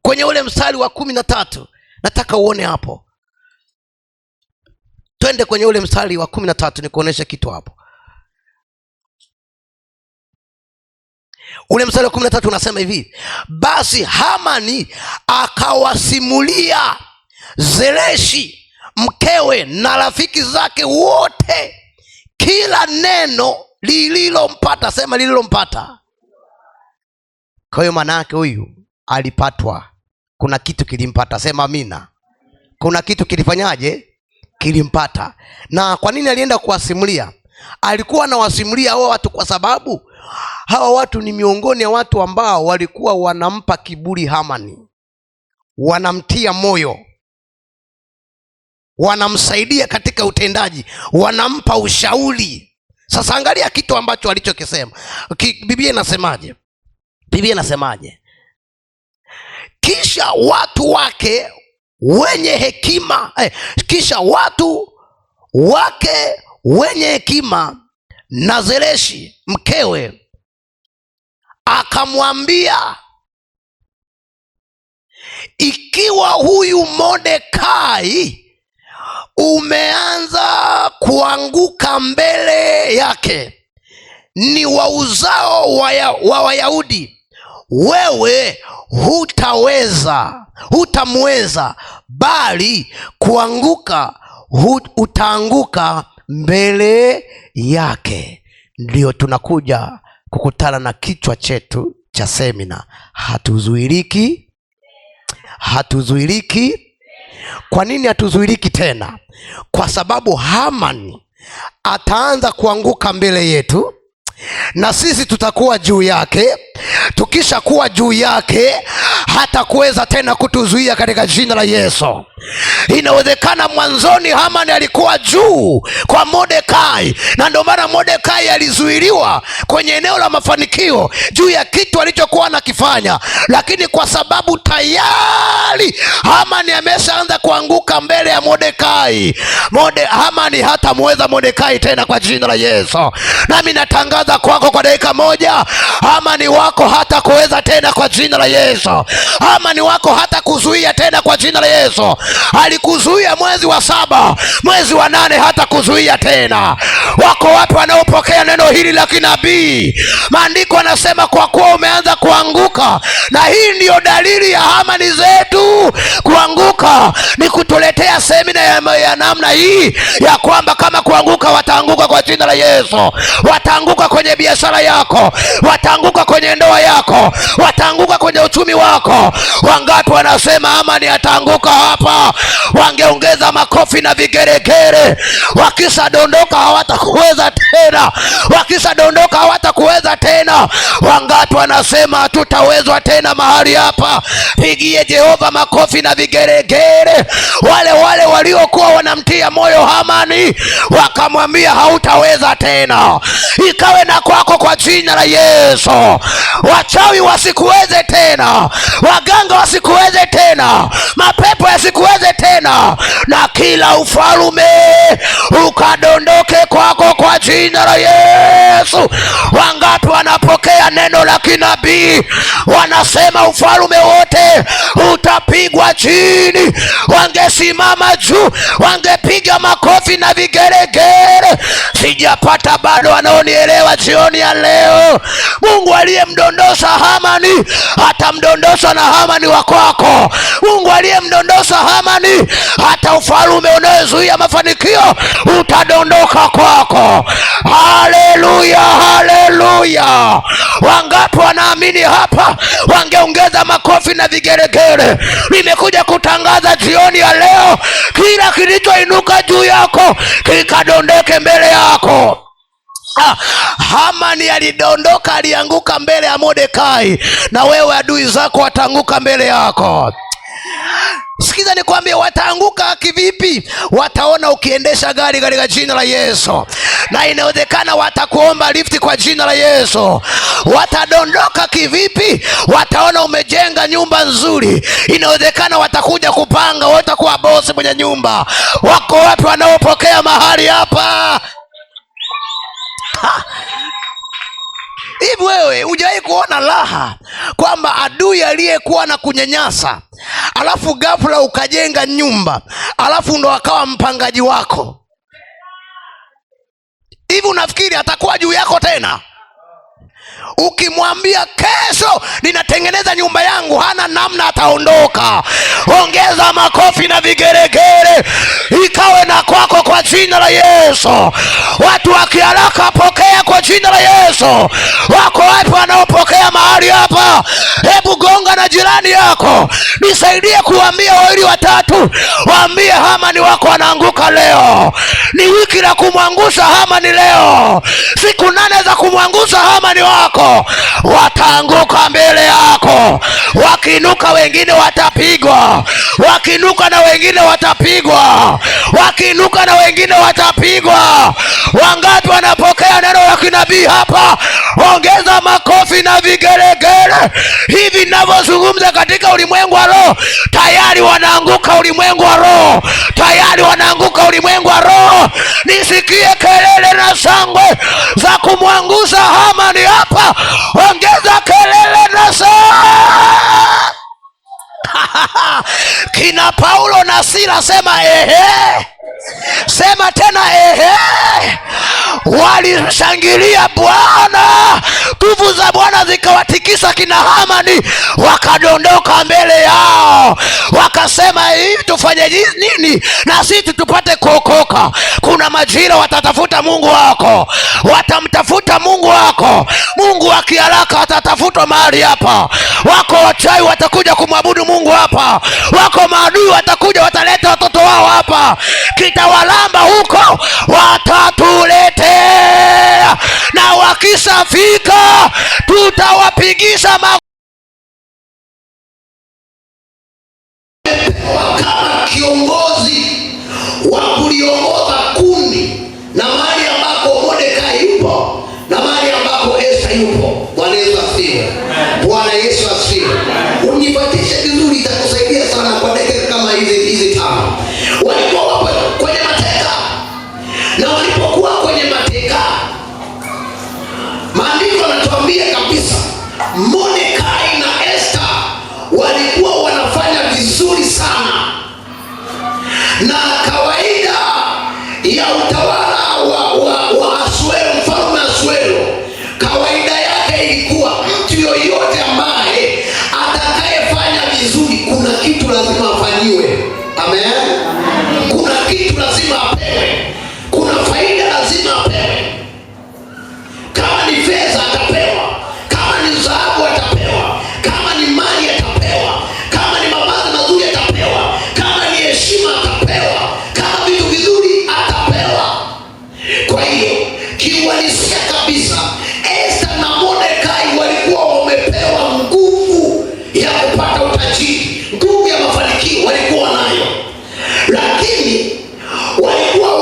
kwenye ule mstari wa 13, nataka uone hapo. Twende kwenye ule mstari wa 13 nikuoneshe kitu hapo. Ule mstari wa 13 unasema hivi: basi Hamani akawasimulia Zereshi mkewe na rafiki zake wote kila neno lililompata. Sema lililompata. Kwa hiyo maana yake huyu alipatwa, kuna kitu kilimpata. Sema amina. Kuna kitu kilifanyaje? Kilimpata. Na kwa nini alienda kuwasimulia? Alikuwa anawasimulia hawa watu kwa sababu hawa watu ni miongoni ya watu ambao walikuwa wanampa kiburi Hamani, wanamtia moyo, wanamsaidia katika utendaji, wanampa ushauri. Sasa angalia kitu ambacho alichokisema. Biblia inasemaje? Biblia inasemaje? Kisha watu wake wenye hekima kisha watu wake wenye hekima na Zereshi mkewe akamwambia, ikiwa huyu Mordekai umeanza kuanguka mbele yake, ni wa uzao wa Wayahudi, wewe hutamweza, bali kuanguka utaanguka mbele yake. Ndio tunakuja kukutana na kichwa chetu cha semina, hatuzuiliki. Kwa nini hatuzuiliki tena? Kwa sababu Hamani ataanza kuanguka mbele yetu na sisi tutakuwa juu yake. Tukisha kuwa juu yake, hata kuweza tena kutuzuia katika jina la Yesu. Inawezekana mwanzoni Hamani alikuwa juu kwa Mordekai, na ndio maana Mordekai alizuiliwa kwenye eneo la mafanikio juu ya kitu alichokuwa anakifanya, lakini kwa sababu tayari Hamani ameshaanza kuanguka mbele ya Mordekai, Hamani hatamweza Mordekai tena kwa jina la Yesu. Nami natangaza kwako kwa dakika moja, Hamani wako hata kuweza tena kwa jina la Yesu. Hamani wako hata kuzuia tena kwa jina la Yesu. Alikuzuia mwezi wa 7, mwezi wa 8 hata kuzuia tena. Wako wapi wanaopokea neno hili la kinabii? Maandiko yanasema kwa kuwa umeanza kuanguka, na hii ndiyo dalili ya Hamani zetu kuanguka, ni kutuletea semina ya namna hii ya kwamba kama kuanguka, wataanguka kwa jina la Yesu. Wataanguka kwenye biashara yako, wataanguka kwenye ndoa yako, wataanguka kwenye uchumi wako. Wangapi wanasema Hamani ataanguka hapa? Wangeongeza makofi na vigeregere. Wakisadondoka hawatakuweza tena, wakisadondoka hawatakuweza tena. Wangapi wanasema hatutawezwa tena mahali hapa? Pigie Jehova makofi na vigeregere. Wale waliokuwa wanamtia moyo Hamani wakamwambia hautaweza tena, ikawe na kwako kwa jina la Yesu. Wachawi wasikuweze tena, waganga wasikuweze tena, mapepo yasikuweze tena, na kila ufalme ukadondoke kwako kwa jina la Yesu. Wangapi wanapokea neno la kinabii? Wanasema ufalme wote utapigwa chini. Wangesimama juu, wangepiga makofi na vigeregere. Sijapata bado wanaonielewa jioni ya leo. Mungu aliyemdondosha Hamani atamdondosha na Hamani wa kwako. Mungu aliyemdondosha Hamani hata ufalme unaozuia mafanikio mafanikio utadondoka kwako. Haleluya, haleluya. Wangapi wanaamini hapa? Wangeongeza makofi na vigeregere. Nimekuja kutangaza jioni ya leo, kila kilichoinuka juu yako kikadondeke mbele yako. Hamani alidondoka, alianguka mbele ya Mordekai, na wewe adui zako wataanguka mbele yako. Sikiza nikwambie, wataanguka kivipi? Wataona ukiendesha gari katika jina la Yesu, na inawezekana watakuomba lifti kwa jina la Yesu. Watadondoka kivipi? Wataona umejenga nyumba nzuri, inawezekana watakuja kupanga, watakuwa bosi mwenye nyumba. Wako wapi wanaopokea mahali hapa? Hivi wewe hujawahi kuona raha kwamba adui aliyekuwa na kunyanyasa alafu ghafla ukajenga nyumba alafu ndo akawa mpangaji wako? Hivi unafikiri atakuwa juu yako tena? Ukimwambia kesho ninatengeneza nyumba yangu, hana namna, ataondoka. Ongeza makofi na vigeregere, ikawe na kwako kwa jina la Yesu. Watu wakiharaka pokea kwa jina la Yesu. Wako wapi wanaopokea mahali hapa? Hebu gonga na jirani yako, nisaidie kuambia wawili watatu, waambie Hamani wako wanaanguka leo. Ni wiki la kumwangusha Hamani leo, siku 8 za kumwangusha Hamani wako. Wataanguka mbele yako. Wakiinuka wengine watapigwa, wakiinuka na wengine watapigwa, wakiinuka na wengine watapigwa. Wangapi wanapokea neno la kinabii hapa? Ongeza makofi na vigeregere. Hivi ninavyozungumza katika ulimwengu wa roho, tayari wanaanguka ulimwengu wa roho, tayari wanaanguka ulimwengu wa roho. Nisikie kelele na shangwe za kumwangusha Hamani hapa. Ongeza kelele na shangwe. Kina Paulo na Sila sema ehe. Sema tena ehe. Walishangilia Bwana, nguvu za Bwana zikawatikisa kina Hamani, wakadondoka mbele yao. Wakasema hivi, tufanye nini na sisi tupate kuokoka? Kuna majira watatafuta Mungu wako, watamtafuta Mungu wako. Mungu wa kiharaka atatafutwa mahali hapa. Wako wachawi watakuja kumwabudu Mungu hapa. Wako maadui watakuja, wataleta watoto wao hapa. Kitawalamba huko, watatuletea, na wakishafika tutawapigisha kama kiongozi wa kuliongoza kundi, na mahali ambapo Mordekai yupo na mahali ambapo Esta yupo. Bwana Yesu asifiwe. Bwana Yesu asifiwe. Unifuatishe vizuri, itakusaidia sana kwa dakika kama hizi 5. Walikuwa kwenye mateka, na walipokuwa kwenye mateka, maandiko yanatuambia kabisa Mordekai na Esta walikuwa wanafanya vizuri sana. Na kawaida ya utawala wa Asuero, mfalme Asuero, kawaida yake ilikuwa mtu yoyote ambaye atakayefanya vizuri, kuna kitu lazima afanyiwe. Amen. Kuna kitu lazima apewe, kuna faida lazima apewe. Kama ni fedha atapewa, kama ni dhahabu atapewa, kama ni mali atapewa, kama ni mavazi mazuri atapewa, kama ni heshima atapewa, kama vitu vizuri atapewa. Kwa hiyo kiuhalisia kabisa, Esta na Mordekai walikuwa wamepewa nguvu ya kupata utajiri, nguvu ya mafanikio walikuwa nayo, lakini walikuwa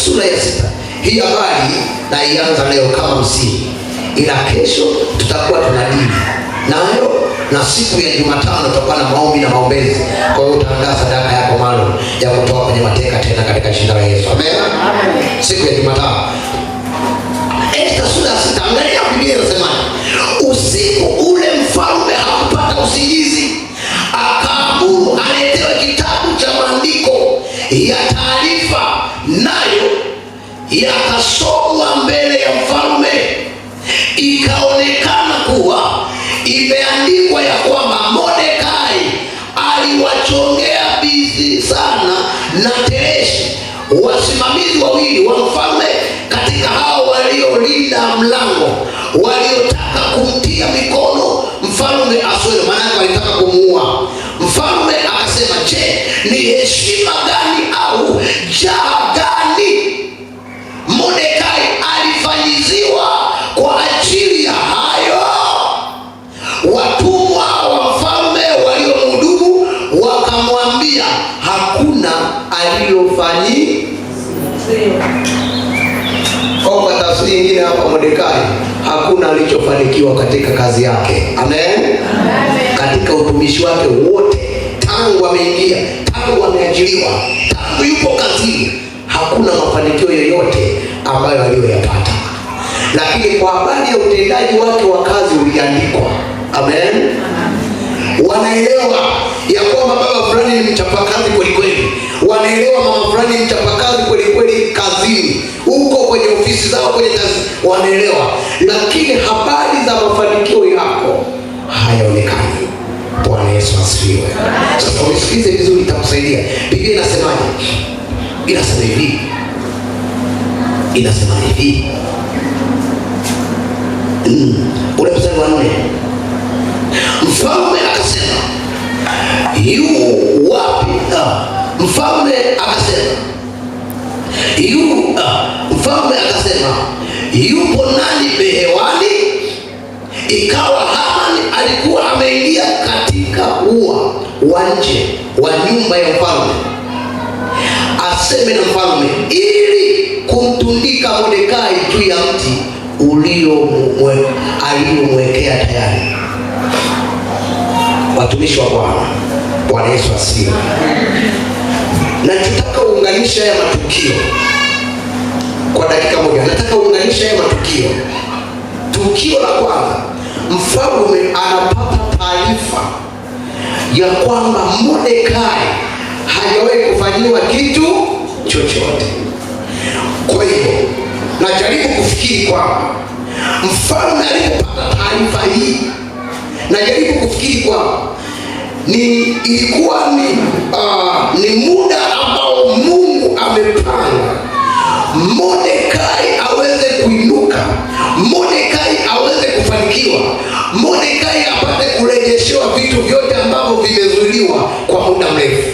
sura ya 6. Hii habari na ianza leo kama msingi, ila kesho tutakuwa tunadili nayo, na siku ya Jumatano tutakuwa na maombi na maombezi. Kwa hiyo utaandaa sadaka yako maalum ya kutoa kwenye mateka tena katika jina la Yesu. Amen. Siku ya Jumatano. Esta sura ya 6, angalia Biblia inasema, usiku ule mfalme hakupata usingizi, akaamuru aletewe kitabu cha maandiko ya taarifa, nayo yakasomwa mbele ya mfalme. Ikaonekana kuwa imeandikwa ya kwamba Mordekai aliwachongea Bigthana na Tereshi, wasimamizi wawili wa mfalme, katika hao waliolinda mlango, waliotaka kumtia mikono mfalme Ahasuero. Maana walitaka kumuua mfalme. Akasema, je, ni heshima gani au jaa gani Mordekai alifanyiziwa kwa ajili ya hayo? Watumwa wa mfalme waliomhudumu wakamwambia, hakuna alilofanyiziwa. Kwa tafsiri nyingine hapa, Mordekai hakuna alichofanikiwa katika kazi yake. Amen. Katika utumishi wake wote, tangu ameingia, tangu ameajiriwa, tangu yupo kazini, hakuna mafanikio yoyote ambayo aliyoyapata. Lakini kwa habari ya utendaji wake wa kazi uliandikwa. Amen. Wanaelewa ya kwamba baba fulani ni mchapakazi kweli kweli. Wanaelewa mama fulani ni mchapakazi kweli kweli kazini, huko kwenye ofisi zao, kwenye kazi wanaelewa. Lakini habari za mafanikio yako hayaonekani. Bwana Yesu asifiwe. Sasa usikize vizuri, itakusaidia. Biblia inasemaje? Inasema hivi. Ule mstari wa 4. Mfalme akasema, yu wapi? Mfalme akasema, yupo nani behewani? Ikawa Hamani alikuwa ameingia katika ua wa nje wa nyumba ya mfalme, aseme na mfalme, ili kumtundika Mordekai juu ya mti aliyomwekea tayari. Watumishi wa Bwana, Bwana Yesu asifiwe. Na tutaka uunganisha haya matukio kwa dakika moja. Nataka uunganisha haya matukio. Tukio la kwanza, mfalme anapata taarifa ya kwamba Mordekai hajawahi kufanyiwa kitu chochote. Kwa hiyo najaribu kufikiri kwamba mfalme alipopata taarifa hii, najaribu kufikiri kwamba ilikuwa ni muda ambao Mungu amepanga Mordekai aweze kuinuka, Mordekai aweze kufanikiwa, Mordekai apate kurejeshewa vitu vyote ambavyo vimezuiliwa kwa muda mrefu.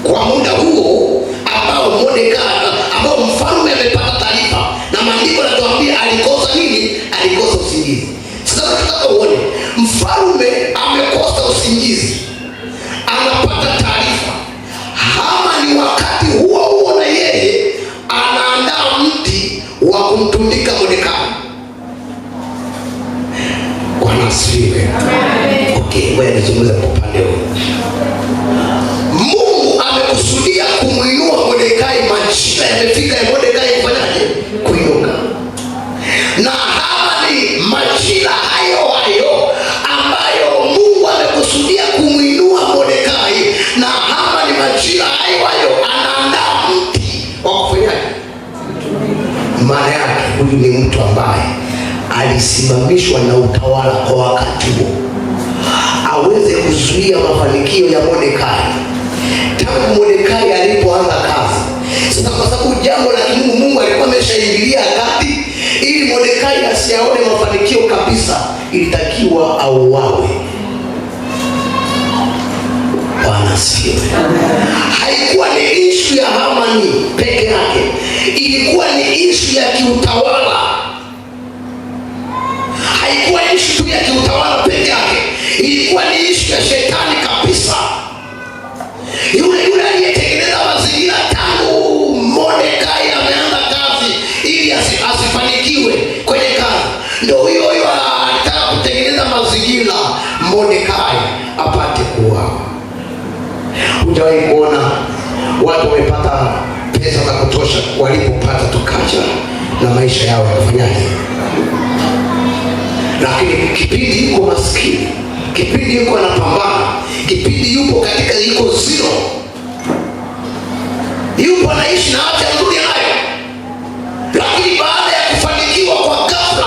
Kwa muda huo ambao ambao mfalme amepata taarifa, na maandiko yanatuambia alikosa nini? Alikosa usingizi. Sasa nataka uone, mfalme amekosa usingizi, anapata taarifa. Hamani wakati huo na yeye anaandaa mti wa kumtundika Mordekai. Bwana asifiwe. Okay, wewe nizungumza kwa upande huu. Mungu amekusudia kumuinua Mordekai. Majira yamefika ya Mordekai kufanyaje? Kuinuka. Na Hamani majira hayo ambayo Mungu amekusudia kumuinua Mordekai, na Hamani majira hayo anaandaa mti wa kufanyaje? Maana yake huyu ni mtu ambaye alisimamishwa na utawala kwa wakati huo aweze kuzuia mafanikio ya Mordekai tangu Mordekai alipoanza kazi. Sasa kwa sababu jambo la Mungu, Mungu alikuwa ameshaingilia kati ili Mordekai asiaone mafanikio kabisa, ilitakiwa auawe. Bwana asifiwe. Haikuwa ni issue ya Hamani peke yake, ilikuwa ni issue ya kiutawala. Haikuwa issue ya kiutawala peke yake, ilikuwa ni issue ya shetani kabisa. Yule aliyetengeneza mazingira tangu Mordekai ameanza Ndio huyo alitaka kutengeneza mazingira Mordekai apate kuuawa. Hujawahi kuona watu wamepata pesa za kutosha, walipopata tukacha na maisha yao yakafanyaje? Lakini kipindi yuko maskini, kipindi yuko anapambana, kipindi yupo katika yuko zero, yupo anaishi na afya nzuri nayo, lakini baada ya kufanikiwa kwa ghafla,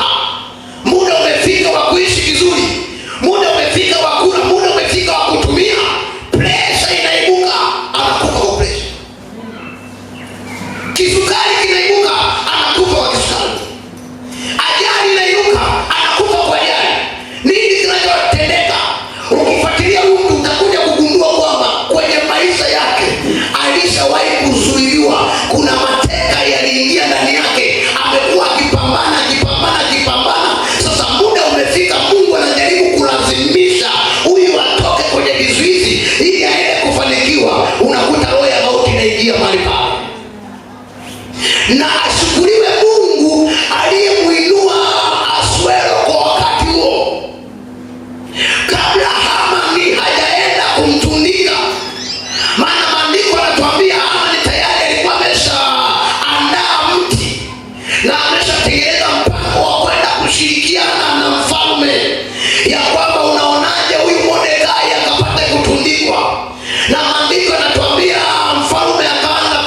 muda umefika wa kuishi vizuri, muda umefika wa kula, muda umefika wa kutumia, presha inaibuka, anakufa kwa presha. Kisukari kinaibuka, anakufa kwa kisukari. Ajali inaibuka, anakufa kwa ajali. Nini kinachotendeka? Ukifuatilia huyu mtu utakuja kugundua kwamba kwenye maisha yake alishawahi kuzuiliwa. Kuna mateka yaliingia ndani yake, amekuwa akipambana. Sasa muda umefika, Mungu anajaribu kulazimisha huyu atoke kwenye vizuizi ili aende kufanikiwa. Unakuta roho ya mauti inaingia mahali pale. Na ashukuriwe Mungu aliyemuinua Asuero kwa wakati huo, kabla Hamani hajaenda kumtundika. Maana maandiko yanatuambia Hamani tayari alikuwa ameshaandaa mti na ameshatengeneza mpango wa kwenda kushirikiana na mfalme, ya kwamba unaonaje huyu Mordekai akapata kutundikwa. Na maandiko yanatuambia mfalme akaanza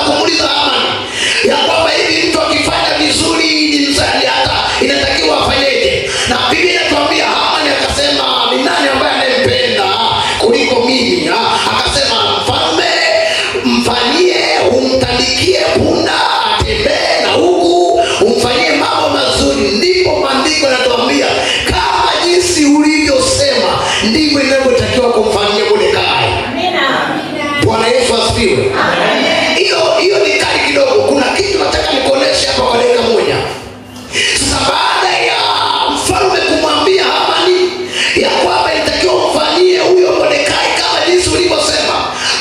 kumuuliza Hamani ya kwamba hivi mtu akifanya vizuri ni msali hata inatakiwa afanyeje? Na Biblia inatuambia Hamani akasema, ni nani ambaye anempenda kuliko mimi? Akasema, mfalme mfanyie, umtandikie punda atembee na huku, umfanyie mambo mazuri. Ndipo maandiko yanatuambia kama jinsi ulivyosema ndivyo inavyotakiwa kumfanyia Mordekai. Bwana Yesu asifiwe. Hiyo ni kali kidogo. Kuna kitu nataka nikuoneshe hapa kwa dakika moja. Sasa baada ya mfalme kumwambia Hamani ya kwamba inatakiwa umfanyie huyo Mordekai kama jinsi ulivyosema,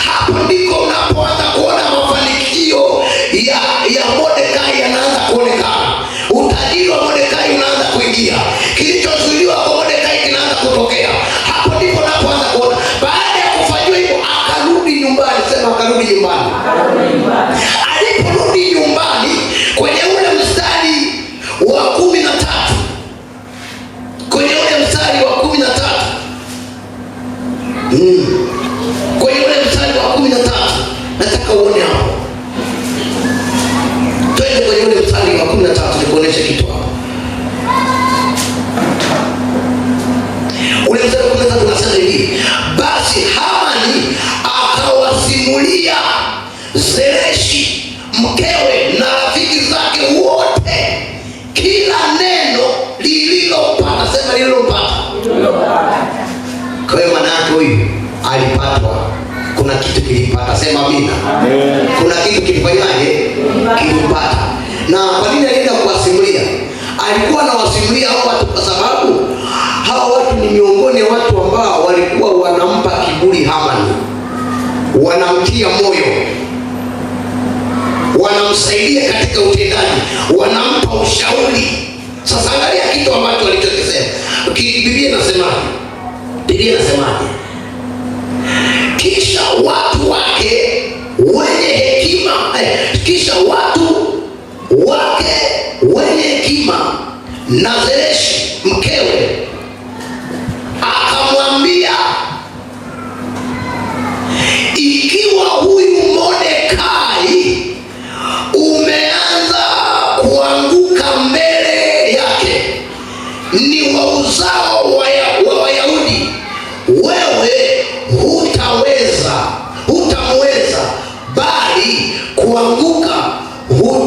hapo ndiko unapoanza kuona mafanikio ya Mordekai yanaanza kuonekana. Utajiri wa Mordekai unaanza kuingia. Kilichozuiliwa kwa Mordekai kinaanza kutokea. Hapo ndipo unapoanza kuona. Baada ya kufanywa hivyo, akarudi nyumbani. Sema akarudi nyumbani. Aliporudi nyumbani, kwenye ule mstari wa 13, kwenye ule mstari wa 13, kwenye ule mstari wa 13, nataka uone hapo. Twende kwenye ule mstari wa 13 nikuoneshe kitu hapo. Ule mstari wa 13 unasema hivi: basi Hamani akawasimulia Zereshi mkewe na rafiki zake wote kila neno lililompata. Sema lililompata. Kwa hiyo maana yake huyu alipatwa, kuna kitu kilimpata. Sema amina. Kuna kitu kilifanyaje? Kilimpata. Na kwa nini alienda kuwasimulia? Alikuwa anawasimulia hao watu kwa sababu hao watu ni miongoni mwa watu ambao walikuwa wanampa kiburi Hamani, wanamtia moyo, wanamsaidia katika utendaji, wanampa ushauri. Sasa angalia kitu ambacho alichokisema. Biblia inasemaje? Biblia inasemaje? Kisha watu wake wenye hekima, kisha watu wake wenye hekima na Zereshi mkewe akamwambia, ikiwa huyu Mordekai umeanza kuanguka mbele yake, ni wa uzao wa Wayahudi, wewe hutamweza, bali kuanguka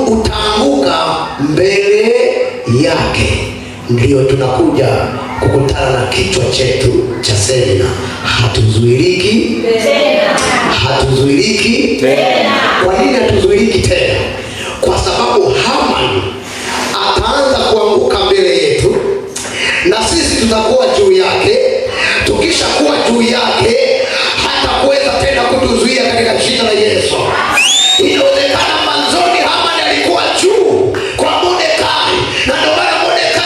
utaanguka mbele yake. Ndiyo tunakuja kukutana na kichwa chetu cha semina, hatuzuiliki tena. Hatuzuiliki tena. Kwa nini hatuzuiliki tena? Kwa sababu Hamani ataanza kuanguka mbele yetu na sisi tutakuwa juu yake. Tukishakuwa juu yake, hatakuweza tena kutuzuia katika jina la Yesu. Inawezekana mwanzoni Hamani alikuwa juu kwa Mordekai, na ndio maana Mordekai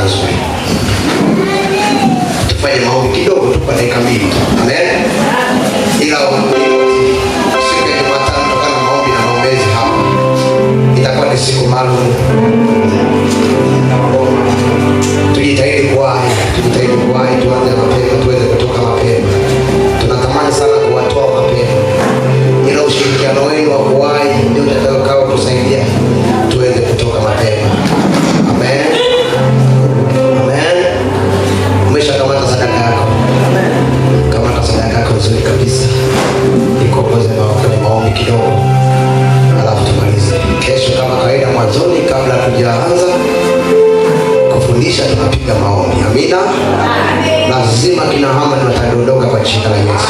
mazuri. Tufanye maombi kidogo tu kwa dakika mbili. Amen. Ila siku ya Jumatano tutakuwa na maombi na maombezi hapa. Itakuwa ni siku maalum. Tujitahidi kuwahi, tuanze mapema, tuweze kutoka mapema. Tunatamani sana kuwatoa mapema. Ila ushirikiano wenu wa kuwahi ndio utakao kusaidia tuweze kutoka mapema. Amen. Amen. Umeshakamata sadaka yako. Kamata sadaka yako nzuri kabisa. Nikopoze kwenye maombi kidogo. Alafu tumalize. Kesho kama kawaida mwanzoni kabla tujaanza kufundisha tunapiga maombi. Amina. Lazima kina Hamani watadondoka kwa jina la Yesu.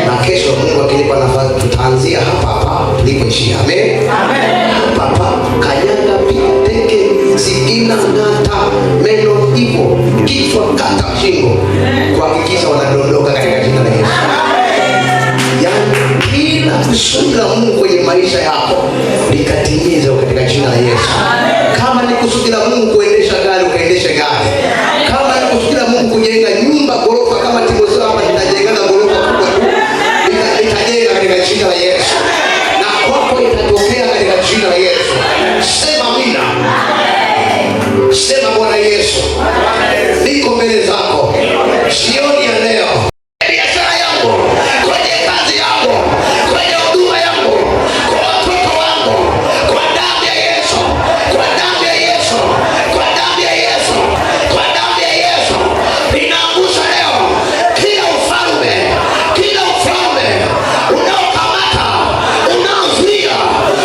Na kesho Mungu akinipa nafasi tutaanzia hapa tulipoishia. Amen. Papa kanyaga pia teke sigina ngata meno ipo kichwa kata shingo kuhakikisha wanadondoka katika jina la Yesu. Yani kila kusudi la Mungu kwenye maisha yako likatimize katika jina la Yesu. Kama ni kusudi la Mungu kuendesha gari ukaendeshe gari. Kama ni kusudi la Mungu kujenga nyumba ghorofa kama Timotheo hapa nitajenga ghorofa kubwa tu. Nitajenga katika jina la Yesu. Na kwako itatokea katika jina la Yesu. Sema amina. Sema Bwana Yesu. Niko mbele zako. Jioni ya leo. Biashara yangu, kwenye kazi yangu, kwenye huduma yangu, kwa watoto wangu, kwa damu ya Yesu, kwa damu ya Yesu, kwa damu ya Yesu, kwa damu ya Yesu. Ninaangusha leo kila ufalme unaokamata, unaozuia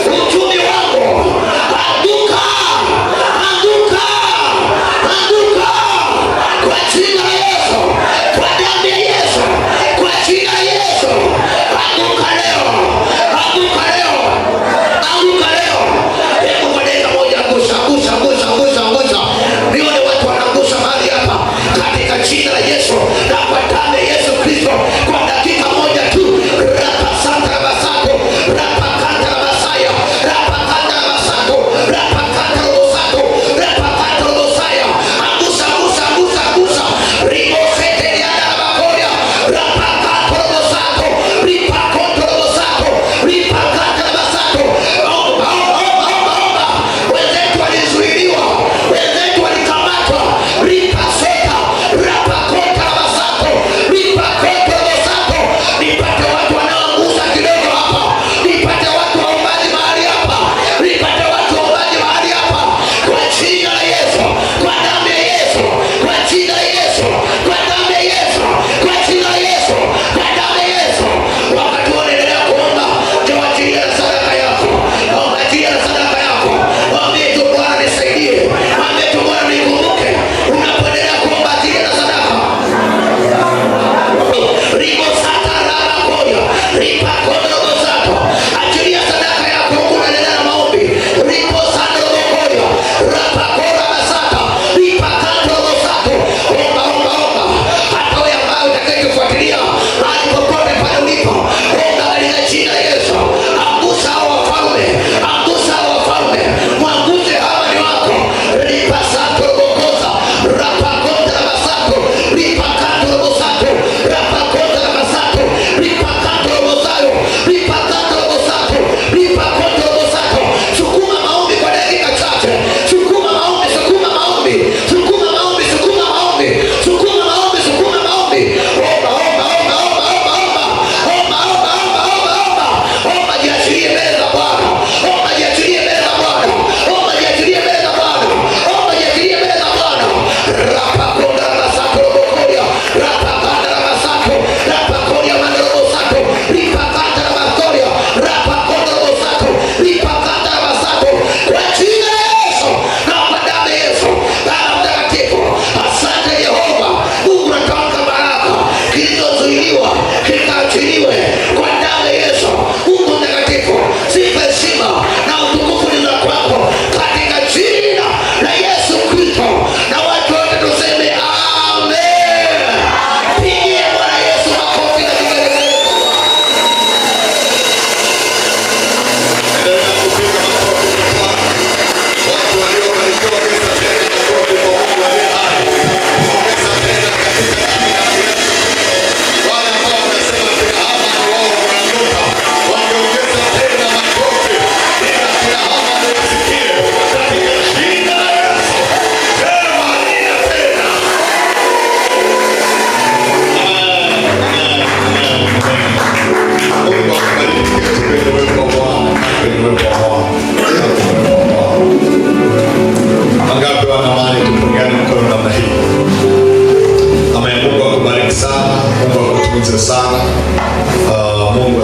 uchumi wangu. Anguka, anguka, anguka kwa jina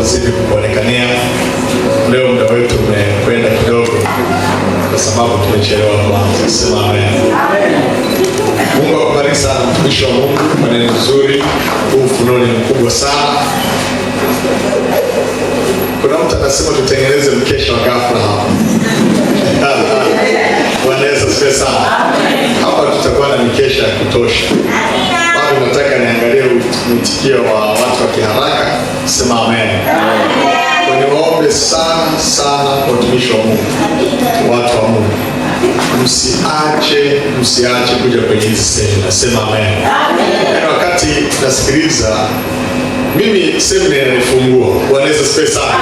azidi kuonekania. Leo muda wetu umekwenda kidogo kwa sababu tumechelewa kuanza. Sema amen. Mungu akubariki sana mtumishi wa Mungu, maneno nzuri. Huu ufunuo ni mkubwa sana. Kuna mtu anasema tutengeneze mkesha wa ghafla hapa. Bwana Yesu asifiwe sana. Hapa tutakuwa na mikesha ya kutosha. Bado nataka niangalie mwitikio wa watu wa kiharaka. Sema amen. Niwaombe sana sana watumishi wa Mungu, watu wa Mungu, msiache kuja kwenye hizi semina. Sema amen. Wakati nasikiliza mimi semina inanifungua. Bwana Yesu asifiwe sana.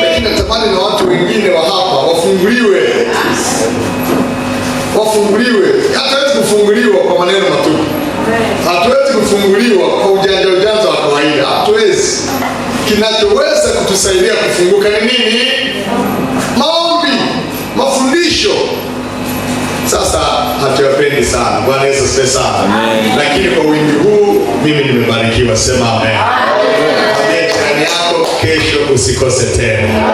Lakini natamani na watu wengine wa hapa wafunguliwe. Hatuwezi kufunguliwa kwa maneno matupu. Hatuwezi kufunguliwa kwa ujanja wa kawaida. Hatuwezi. Kinachoweza kutusaidia kufunguka ni nini? Maombi, mafundisho. Sasa hatuyapendi sana. Bwana Yesu asifiwe sana. Lakini kwa wingi huu mimi nimebarikiwa. Sema amen. Mwambie jirani yako, kesho usikose tena.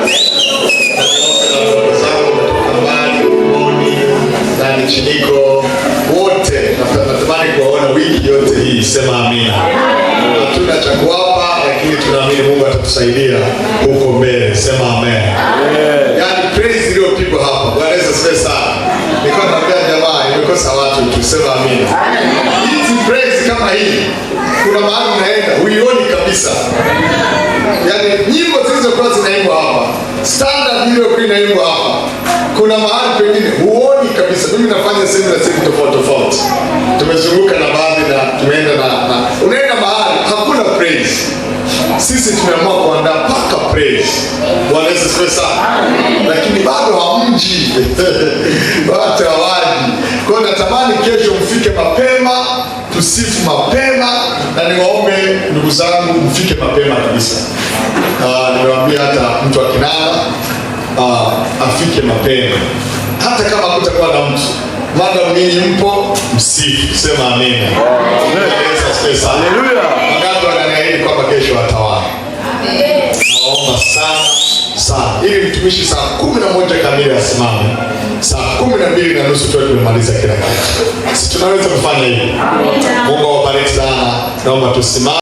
Na Chiniko wote natamani kuwaona wiki yote hii. Sema amina. Hatuna cha kuwapa, lakini tunaamini Mungu atatusaidia huko mbele. Sema amen. Yaani praise iliyopigwa hapa. Bwana Yesu asifiwe sana. Nilikuwa naambia jamaa nimekosa watu tu. Sema amina. Hizi praise kama hii kuna mahali unaenda huioni kabisa. Yaani nyimbo zilizokuwa zinaimbwa hapa, standard iliyokuwa inaimbwa hapa, kuna mahali pengine huoni kabisa. Mimi nafanya semina tofauti. Tumezunguka na baadhi na tumeenda na unaenda mahali hakuna praise. Sisi tumeamua kuandaa paka praise. Bwana Yesu asifiwe sana. Lakini bado hamji. Watu hawaji. Kwa hiyo natamani kesho mfike mapema, tusifu mapema, na niwaombe ndugu zangu mfike mapema kabisa. Nimewaambia hata mtu akinana afike mapema. Hata kama kutakuwa na mtu, madam ninyi mpo, msifu. Sema amina. Haleluya. Wangapi wananiahidi kwamba kesho watawala? Naomba sana ili mtumishi saa 11 kamili asimame. Saa 12:30 tuwe tumemaliza kila kitu. Si tunaweza kufanya hivi? Mungu awabariki sana. Naomba tusimame.